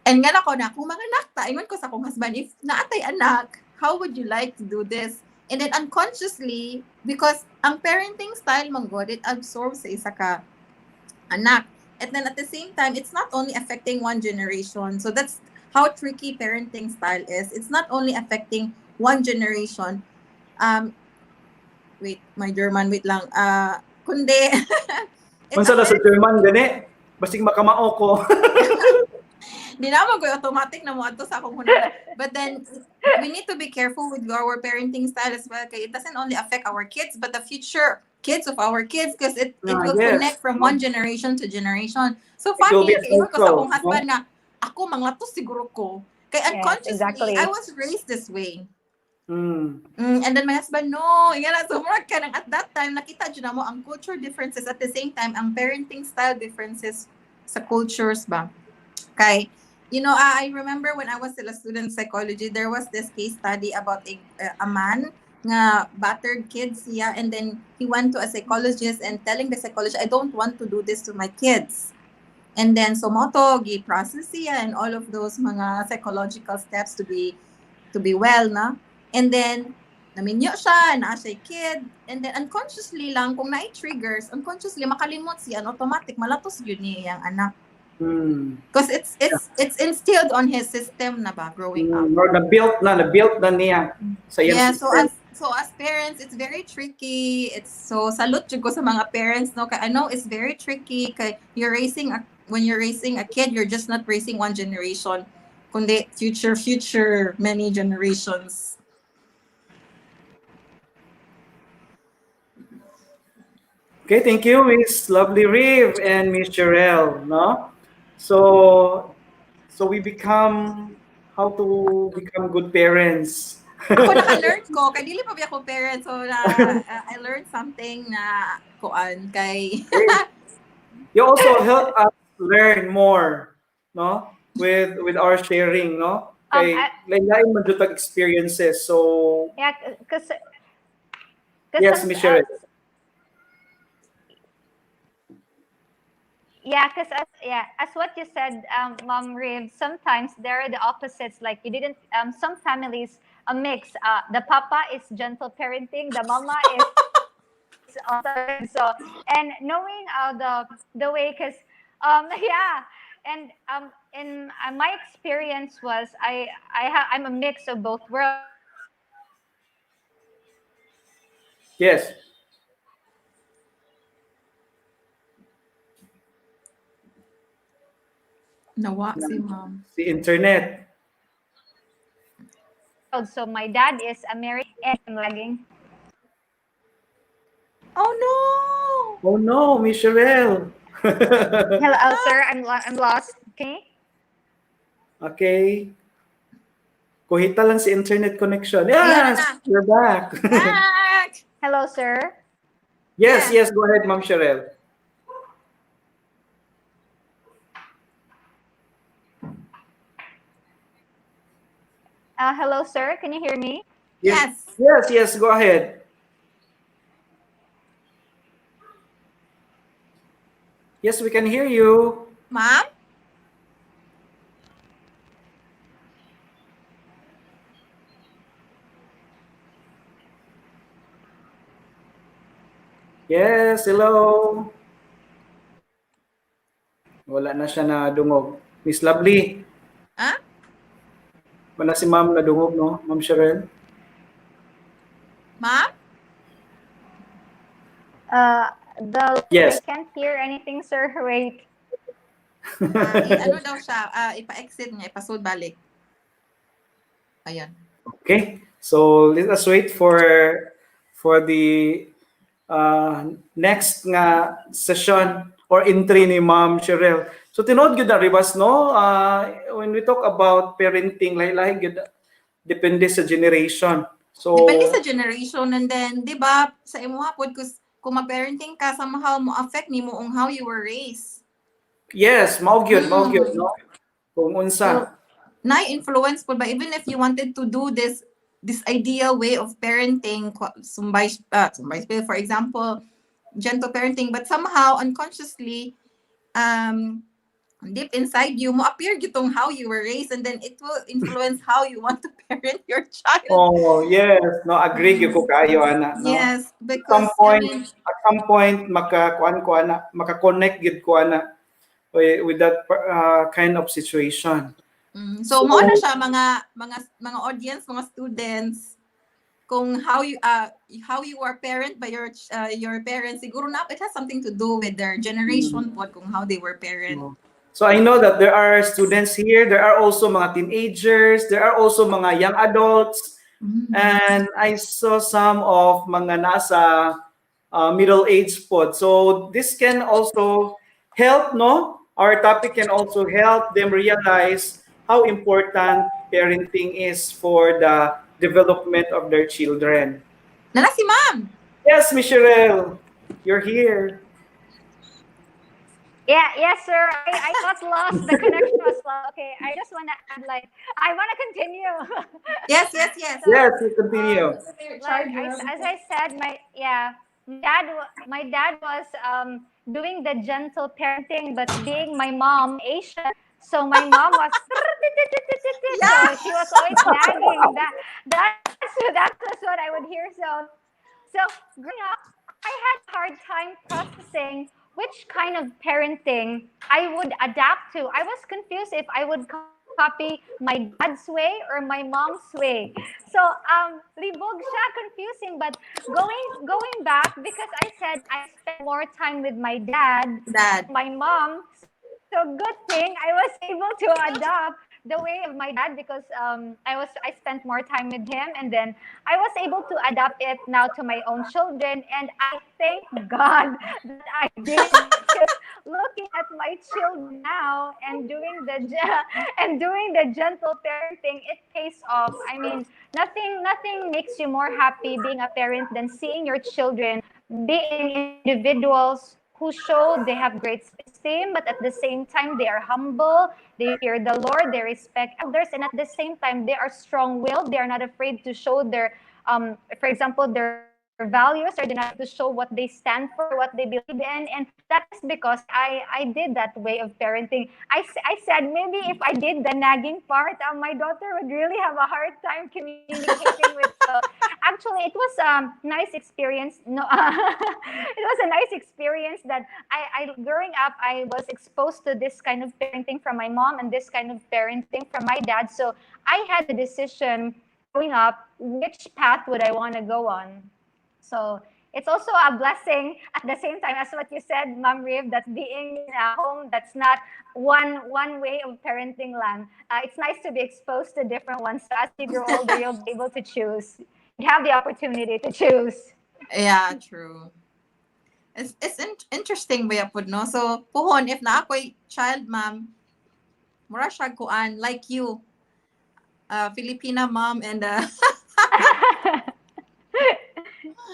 Speaker 2: and nga ko na, kung mga anak ta, ingon ko sa akong husband, if naatay anak, how would you like to do this? And then unconsciously, because ang parenting style mong God, it absorbs sa isa ka anak. And then at the same time, it's not only affecting one generation. So that's how tricky parenting style is. It's not only affecting one generation. Wait, my German, wait lang. Kundi, it's
Speaker 1: Unsa na sa German gani? Basig makamao ko.
Speaker 2: Di naman ko automatic na mo ato sa akong hunana. But then we need to be careful with our parenting style as well. Kaya it doesn't only affect our kids, but the future kids of our kids because it will
Speaker 1: Yes.
Speaker 2: connect from one generation to generation. So
Speaker 1: It will
Speaker 2: funny,
Speaker 1: be
Speaker 2: kaya ko sa akong
Speaker 1: essential,
Speaker 2: husband nga, ako mga to siguro ko. Kaya
Speaker 4: Yes,
Speaker 2: unconsciously,
Speaker 4: exactly.
Speaker 2: I was raised this way.
Speaker 1: Mm.
Speaker 2: And then my husband, no, yan na, so more ka nang at that time, nakita dyan na mo ang culture differences at the same time, ang parenting style differences sa cultures ba. Kay, you know, I remember when I was still a student in psychology, there was this case study about a man nga battered kids siya and then he went to a psychologist and telling the psychologist, I don't want to do this to my kids. And then sumoto, gi-process siya and all of those mga psychological steps to be well, na? And then, naminyo siya, naa siya kid, and then unconsciously lang, kung na-triggers, unconsciously, makalimot siya, automatic, malatos yun niya yung anak. Because it's instilled on his system na ba growing up.
Speaker 1: Or na-built na niya sa iyang
Speaker 2: Yeah,
Speaker 1: system.
Speaker 2: so as parents, it's very tricky. It's so salute jud ko sa mga parents no kay I know it's very tricky kay when you're raising a kid, you're just not raising one generation, kundi future many generations.
Speaker 1: Okay, thank you, Miss Lovely Riv and Miss Sherelle, no? So we become how to become good parents.
Speaker 2: Ako naka-learn ko kay dili pa bi ako parent so I learned something na kuan kay
Speaker 1: You also help us learn more, no? With our sharing, no? Kay lain man jud tag experiences. So
Speaker 4: Yeah, because
Speaker 1: yes, Miss Sherelle.
Speaker 4: Yeah, because as what you said, Mom Riv, sometimes there are the opposites. Like you didn't. Some families a mix. The papa is gentle parenting. The mama is also so. And knowing the way, because yeah, and in my experience was I'm a mix of both worlds.
Speaker 1: Yes.
Speaker 2: nawa si mom.
Speaker 1: Si internet.
Speaker 4: So my dad is American and I'm lagging.
Speaker 2: Oh no.
Speaker 1: Oh no, Miss Sherelle.
Speaker 4: Hello, sir. I'm lost. Okay.
Speaker 1: Okay. Kuhita lang si internet connection.
Speaker 2: Ayan
Speaker 1: Yes,
Speaker 2: na.
Speaker 1: you're back.
Speaker 2: Back!
Speaker 4: Hello, sir.
Speaker 1: Yes,
Speaker 2: Yes.
Speaker 1: yes, go ahead, Ma'am Sherelle.
Speaker 4: Hello, sir. Can you hear me?
Speaker 1: Yes,
Speaker 2: Yes.
Speaker 1: yes, yes, go ahead. Yes, we can hear you.
Speaker 2: Ma'am?
Speaker 1: Yes, hello. Wala na siya na dungog. Miss Lovely,
Speaker 2: Ah?
Speaker 1: wala si Ma'am na dungog, no? Ma'am Sherelle?
Speaker 2: Ma'am?
Speaker 1: Yes.
Speaker 4: I can't hear anything, sir. Wait.
Speaker 2: Ano daw siya? Ipa-exit niya, ipa-sold balik. Ayan.
Speaker 1: Okay. So let us wait for the next nga session or entry ni Ma'am Sherelle. So tinood gyud na ribas no when we talk about parenting lahi-lahi gyud depende sa generation. So
Speaker 2: Depende sa generation and then, di ba, sa imo hapon, kung mag-parenting ka, somehow mo affect ni mo on how you were raised.
Speaker 1: yes, mao gyud
Speaker 2: Mm.
Speaker 1: no. Kung
Speaker 2: So,
Speaker 1: unsa.
Speaker 2: na-influence po ba, even if you wanted to do this ideal way of parenting, sumbay, for example, gentle parenting, but somehow, unconsciously, um, deep inside you, mo appear gitong how you were raised and then it will influence how you want to parent your child.
Speaker 1: Oh, yes, no, agree gyud ko kayo ana, no.
Speaker 2: Yes, because, I mean,
Speaker 1: At some point makakuan ko ana, maka-connect gid ko ana with that kind of situation.
Speaker 2: so
Speaker 1: So
Speaker 2: mo na siya mga audience, mga students, kung how you are parent by your parents, siguro na it has something to do with their generation po kung how they were parent.
Speaker 1: So I know that there are students here, there are also mga teenagers, there are also mga young adults, and I saw some of mga nasa middle age pod. So this can also help, no? Our topic can also help them realize how important parenting is for the development of their children.
Speaker 2: Nana si ma'am.
Speaker 1: Yes, Michelle, you're here.
Speaker 4: Yeah, yes, sir. I got lost. The connection was lost. Okay, I just want to add, like, I want to continue.
Speaker 2: Yes.
Speaker 4: So,
Speaker 1: Yes, you continue.
Speaker 4: like as I said, my dad was doing the gentle parenting, but being my mom Asian, so my mom was so she was always nagging. That's what I would hear. So growing up, I had a hard time processing which kind of parenting I would adapt to. I was confused if I would copy my dad's way or my mom's way. So libog siya, confusing. But going back, because I said I spent more time with my dad,
Speaker 2: Dad.
Speaker 4: my mom. So good thing I was able to adopt the way of my dad, because I spent more time with him, and then I was able to adapt it now to my own children, and I thank God that I did, because looking at my children now and doing the gentle parenting, it pays off. I mean, nothing makes you more happy being a parent than seeing your children being individuals who show they have great self-esteem, but at the same time they are humble, they fear the Lord, they respect elders, and at the same time they are strong-willed. They are not afraid to show their, for example, their values, or they're not afraid to show what they stand for, what they believe in. And that is because I did that way of parenting. I said maybe if I did the nagging part, my daughter would really have a hard time communicating with. So actually, it was a nice experience. No, it was a nice experience that I growing up, I was exposed to this kind of parenting from my mom and this kind of parenting from my dad. So I had the decision growing up which path would I want to go on. So it's also a blessing at the same time as what you said, Mom Riv, that being in a home that's not one way of parenting lang. It's nice to be exposed to different ones. So as you grow older, you'll be able to choose. You have the opportunity to choose.
Speaker 2: Yeah, true. It's interesting ba yapod, no? So, puhon, if na ako'y child, ma'am, mura siya kuan, like you. Filipina mom and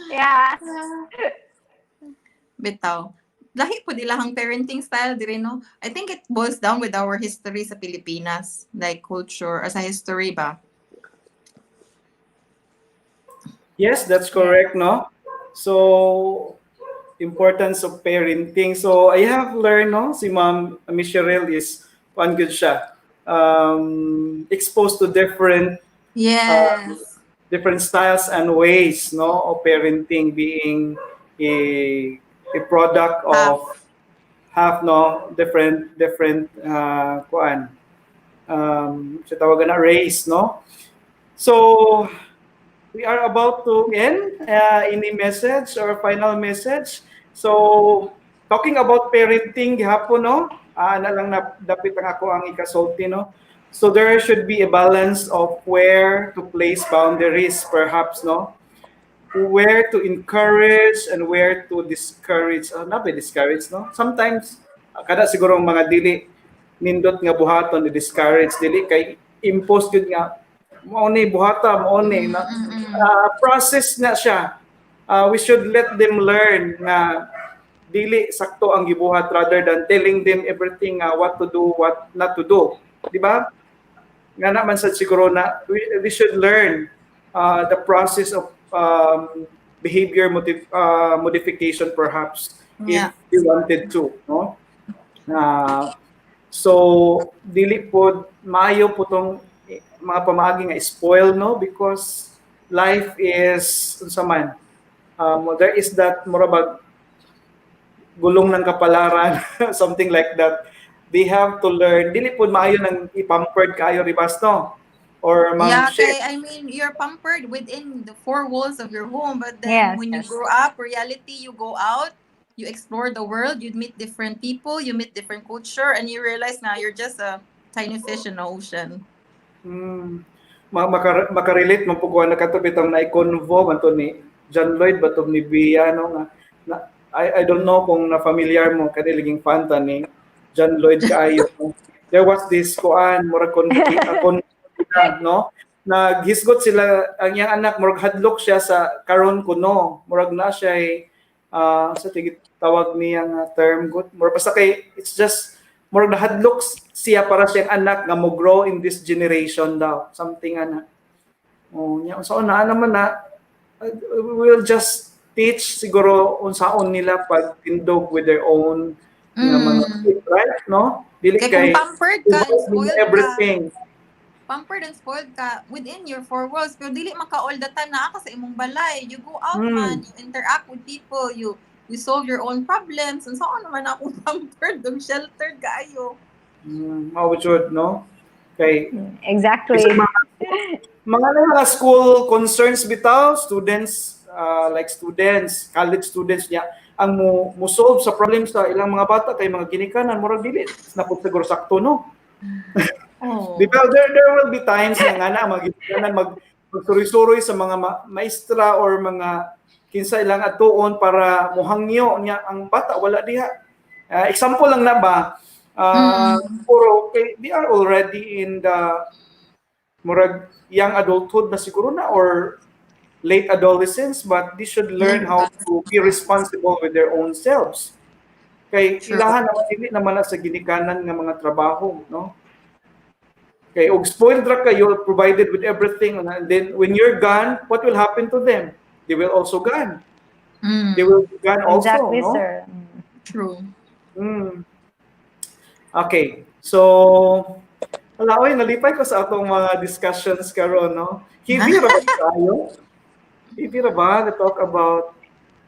Speaker 4: Yeah.
Speaker 2: bitaw. Lahi po ilahang parenting style dire no. I think it boils down with our history sa Pilipinas, like culture as a history ba.
Speaker 1: Yes, that's
Speaker 4: Yes.
Speaker 1: correct, no? So, importance of parenting. So, I have learned, no, si Ma'am Miss Cheryl is one good siya. Exposed to uh,
Speaker 2: Yes.
Speaker 1: different styles and ways, no, of parenting being a product of
Speaker 2: Half.
Speaker 1: have no different kuan sa tawagan na race, no. So we are about to end any message or final message. So talking about parenting gihapon, no, na lang na dapit ang ako ang ikasulti, no. So there should be a balance of where to place boundaries, perhaps, no, where to encourage and where to discourage. Not be discourage, no? Sometimes, kada siguro ang mga dili nindot nga buhaton ni discourage dili kay impose gyud nga mao ni buhata mao ni na process na siya. We should let them learn na dili sakto ang gibuhat rather than telling them everything what to do, what not to do. Di ba? Nga naman sa siguro na we should learn the process of behavior modification perhaps if
Speaker 2: Yeah.
Speaker 1: we wanted to, no. uh, so dili po maayo po tong mga pamaagi nga spoil, no, because life is unsa man, there is that murabag gulong ng kapalaran something like that. They have to learn dili po maayo nang ipampered kayo ribas, no, or mang
Speaker 2: Yeah,
Speaker 1: share.
Speaker 2: kay I mean, you're pampered within the four walls of your home, but then
Speaker 4: Yes.
Speaker 2: when you
Speaker 4: Yes.
Speaker 2: grow up, reality, you go out, you explore the world, you meet different people, you meet different culture, and you realize now you're just a tiny fish in the ocean.
Speaker 1: Hmm. Makarelate man po ko na katubit ang na-convo man to ni John Lloyd ba to ni Bia, no, nga na, I don't know kung na familiar mo kani liging fanta ni John Lloyd kaayo. There was this kuan murag no, naghisgot sila ang iyang anak murag hadlok siya sa karon kuno murag na siya sa tigit tawag niyang term good murag basta kay it's just murag nahadlok siya para siyang anak nga mo grow in this generation daw something ana. Oh nya so na naman na we'll just teach siguro unsaon nila pagtindog with their own nga mga
Speaker 2: Mm.
Speaker 1: right, no, dili
Speaker 2: Kaya kung
Speaker 1: kay
Speaker 2: pampered ka and
Speaker 1: everything.
Speaker 2: spoiled ka within your four walls, pero dili man ka all the time naa ka sa imong balay. You go out
Speaker 1: Hmm.
Speaker 2: man, you interact with people, you solve your own problems. And saan naman ako pampered, dong sheltered kaayo.
Speaker 1: How should, no? Kay
Speaker 4: Exactly.
Speaker 1: isang mga school concerns bitaw, students, like students, college students niya, ang mo solve sa problem sa ilang mga bata kay mga ginikanan, murag dili, na po siguro sakto, no?
Speaker 2: Oh.
Speaker 1: Di ba, there will be times nga na mga ginikanan magsuri-suri sa mga maestra or mga kinsa ilang atuon para muhangyo niya ang bata, wala diha. Example lang na ba, puro, okay, they are already in the murag young adulthood na siguro na or late adolescence, but they should learn how to be responsible with their own selves. Kay
Speaker 2: True.
Speaker 1: ilahan naman dili naman na sa ginikanan nga mga trabaho, no? Kay og spoiled ra kayo provided with everything and then when you're gone, what will happen to them? They will also gone. They will be gone also,
Speaker 4: Exactly,
Speaker 1: no?
Speaker 4: sir.
Speaker 2: True.
Speaker 1: Mm. Okay. So wala, oy, nalipay ko sa atong mga discussions karon, no? Hindi ra ba tayo? Hindi ra ba to talk about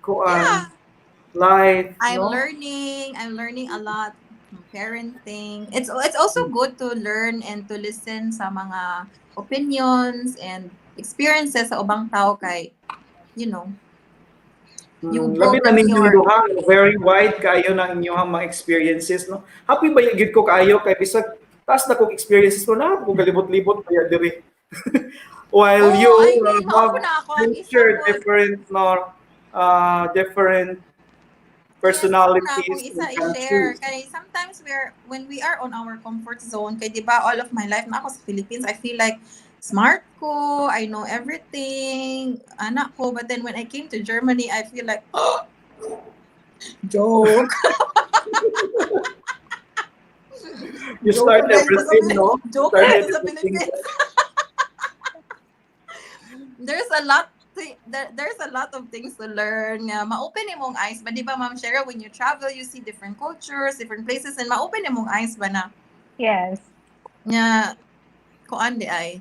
Speaker 1: kuan life,
Speaker 2: I'm
Speaker 1: no?
Speaker 2: learning a lot from parenting. It's also good to learn and to listen sa mga opinions and experiences sa ubang tao kay you know, you
Speaker 1: Labi na
Speaker 2: broaden
Speaker 1: ninyong
Speaker 2: your
Speaker 1: duha, very wide kayo ng inyong mga experiences, no? Happy ba yung gid ko kayo kay bisag taas na kong experiences ko na kung galibot-libot kaya diri. While
Speaker 2: Oh,
Speaker 1: you
Speaker 2: I mean, maupo
Speaker 1: have
Speaker 2: na ako. Ang isa
Speaker 1: featured
Speaker 2: po,
Speaker 1: different, no, different
Speaker 2: yes, maupo na akong
Speaker 1: personalities
Speaker 2: isa
Speaker 1: and
Speaker 2: i-share.
Speaker 1: countries.
Speaker 2: Kaya sometimes when we are on our comfort zone, kaya di ba all of my life na ako sa Philippines, I feel like smart ko, I know everything, anak ko. But then when I came to Germany, I feel like, oh, joke.
Speaker 1: You
Speaker 2: Joke
Speaker 1: start
Speaker 2: ko dahil ko sa,
Speaker 1: everything, no? You
Speaker 2: joke ko
Speaker 1: started
Speaker 2: dahil ko sa
Speaker 1: everything.
Speaker 2: Philippines. There's a lot there's a lot of things to learn. Ma-open imong eyes ba, di ba, Ma'am Cheryl, when you travel, you see different cultures, different places, and ma-open imong eyes ba na
Speaker 4: Yes.
Speaker 2: nga kuan di ay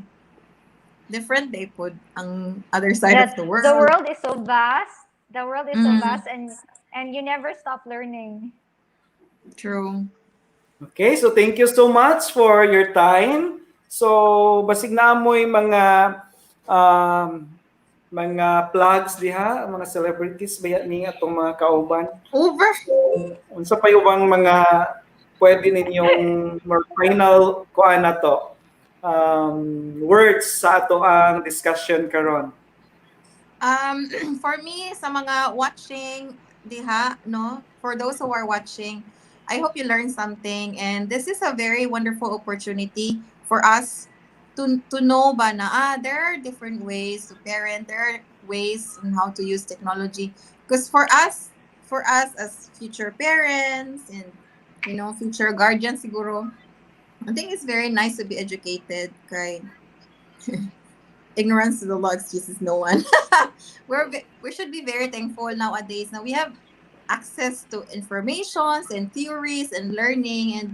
Speaker 2: different day pod ang other side of
Speaker 4: That
Speaker 2: the
Speaker 4: the
Speaker 2: world.
Speaker 4: world is so vast. The world is so
Speaker 2: Mm,
Speaker 4: vast, and you never stop learning.
Speaker 2: true.
Speaker 1: Okay, so thank you so much for your time. So, basig na mo'y um, mga plugs diha, mga celebrities ba ni atong mga kauban.
Speaker 2: Over.
Speaker 1: Unsa pa yung mga pwede ninyong more final kuan na to words sa ato ang discussion karon.
Speaker 2: For me, sa mga watching diha, no, for those who are watching, I hope you learn something, and this is a very wonderful opportunity for us to know ba na there are different ways to parent, there are ways on how to use technology. Because for us as future parents and future guardians siguro, I think it's very nice to be educated. Kay ignorance is the law excuses no one. We should be very thankful nowadays. Now we have access to informations and theories and learning, and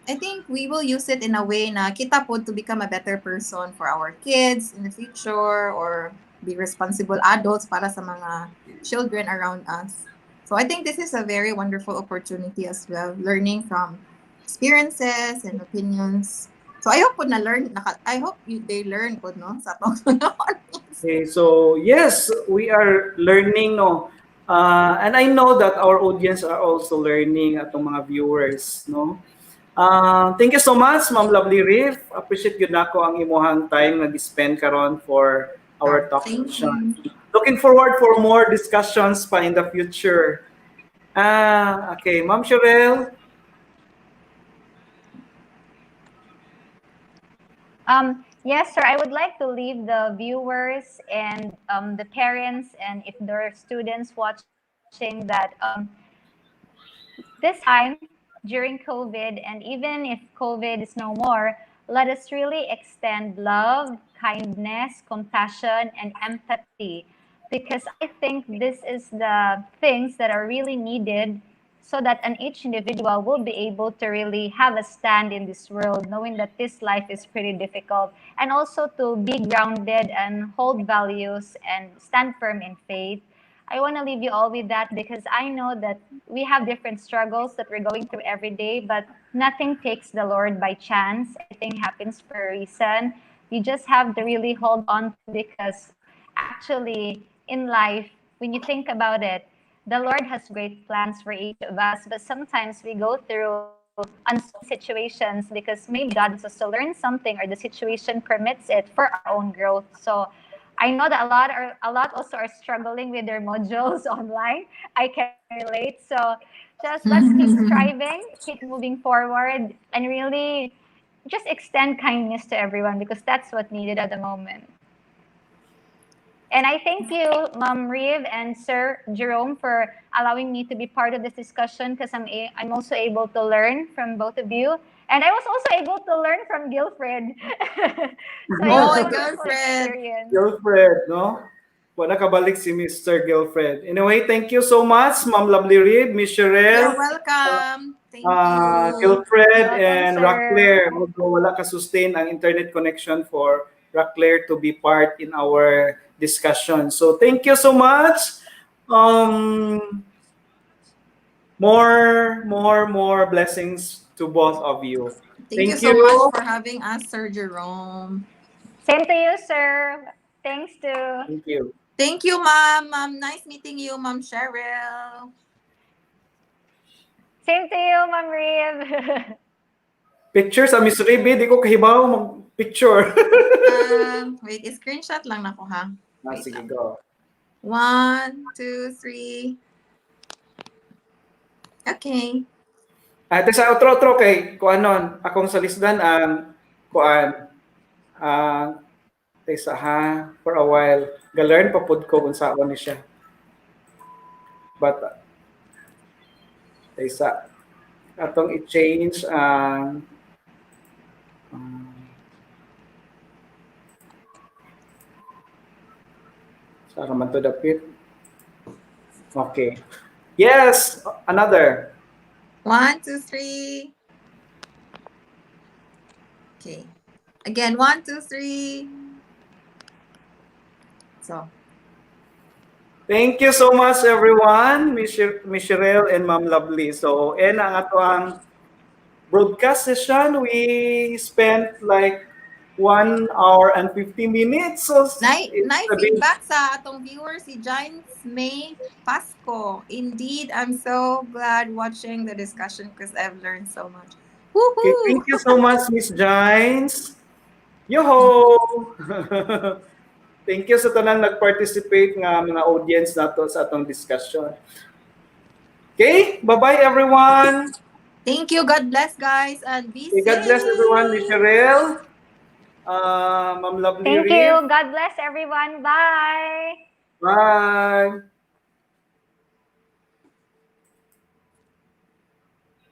Speaker 2: I think we will use it in a way na kita po to become a better person for our kids in the future, or be responsible adults para sa mga children around us. So I think this is a very wonderful opportunity as well, learning from experiences and opinions. So I hope po I hope they learn po, no, sa talk.
Speaker 1: Okay, so yes, we are learning, no. And I know that our audience are also learning atong mga viewers, no. Thank you so much, Ma'am Lovely Reef. Appreciate yun nako ang imuhang time na spend karon for our talk
Speaker 2: Thank
Speaker 1: session.
Speaker 2: you.
Speaker 1: Looking forward for more discussions pa in the future. Okay, Ma'am Cheryl.
Speaker 4: Yes, sir. I would like to leave the viewers and the parents, and if there are students watching, that this time during COVID, and even if COVID is no more, let us really extend love, kindness, compassion, and empathy, because I think this is the things that are really needed so that an each individual will be able to really have a stand in this world, knowing that this life is pretty difficult, and also to be grounded and hold values and stand firm in faith. I want to leave you all with that, because I know that we have different struggles that we're going through every day, but nothing takes the Lord by chance. Everything happens for a reason. You just have to really hold on to, because actually in life, when you think about it, the Lord has great plans for each of us, but sometimes we go through unsolved situations because maybe God wants us to learn something, or the situation permits it for our own growth. So I know that a lot also are struggling with their modules online. I can relate. So just let's keep striving, keep moving forward, and really just extend kindness to everyone, because that's what needed at the moment. And I thank you, Ma'am Reeve and Sir Jerome, for allowing me to be part of this discussion, because I'm also able to learn from both of you. And I was also able to learn from Gilfred. So it was
Speaker 2: Oh,
Speaker 4: a
Speaker 2: my
Speaker 4: wonderful
Speaker 2: girlfriend.
Speaker 4: experience.
Speaker 1: Gilfred, no? Wala kabalik si Mr. Gilfred. Anyway, thank you so much, Ma'am Lovely Reef, Miss
Speaker 2: You're
Speaker 1: Cheryl,
Speaker 2: welcome. Thank you.
Speaker 1: Gilfred,
Speaker 4: Welcome,
Speaker 1: and
Speaker 4: sir.
Speaker 1: Rockclair. Although wala ka-sustain ang internet connection for Rockclair to be part in our discussion. So thank you so much. Um, more blessings to both of you.
Speaker 2: Thank you
Speaker 1: Thank
Speaker 2: so much
Speaker 1: you.
Speaker 2: for having us, Sir Jerome.
Speaker 4: Same to you, sir. Thanks to
Speaker 1: Thank you.
Speaker 2: Thank you, Ma'am. Nice meeting you, Ma'am Cheryl.
Speaker 4: same to you, Ma'am Reeve.
Speaker 1: Picture sa Miss Ribi, di ko kahibaw mag-picture.
Speaker 2: Wait, screenshot lang na ko, ha? Wait
Speaker 1: Sige,
Speaker 2: lang.
Speaker 1: go.
Speaker 2: 1, 2, 3. Okay.
Speaker 1: Ito sa outro kay kuanon akong salisdan ang kuan Ah, taysa ha, for a while. Ga-learn pa pud ko kung saan ni siya. But taysa atong i-change ang sa man to dapit. Okay. Yes, another.
Speaker 2: 1, 2, 3. Okay. Again, 1, 2, 3. So,
Speaker 1: Thank you so much everyone, Miss Cheryl and Ma'am Lovely. So, ang ato ang broadcast session, we spent like 1 hour and 50 minutes. So, it's a bit,
Speaker 2: feedback sa atong viewer si Giants May Pasco. Indeed, I'm so glad watching the discussion because I've learned so much.
Speaker 1: okay,
Speaker 2: Woohoo!
Speaker 1: thank you so much, Miss Gines. Yo-ho! Thank you sa tanan nag-participate nga mga audience nato sa atong discussion. Okay, bye-bye everyone.
Speaker 2: Thank you. God bless, guys, and be
Speaker 1: Okay,
Speaker 2: safe.
Speaker 1: God bless everyone, Miss Cheryl, Ma'am Lovely
Speaker 4: Thank
Speaker 1: Reef.
Speaker 4: you. God bless everyone. Bye.
Speaker 1: Bye.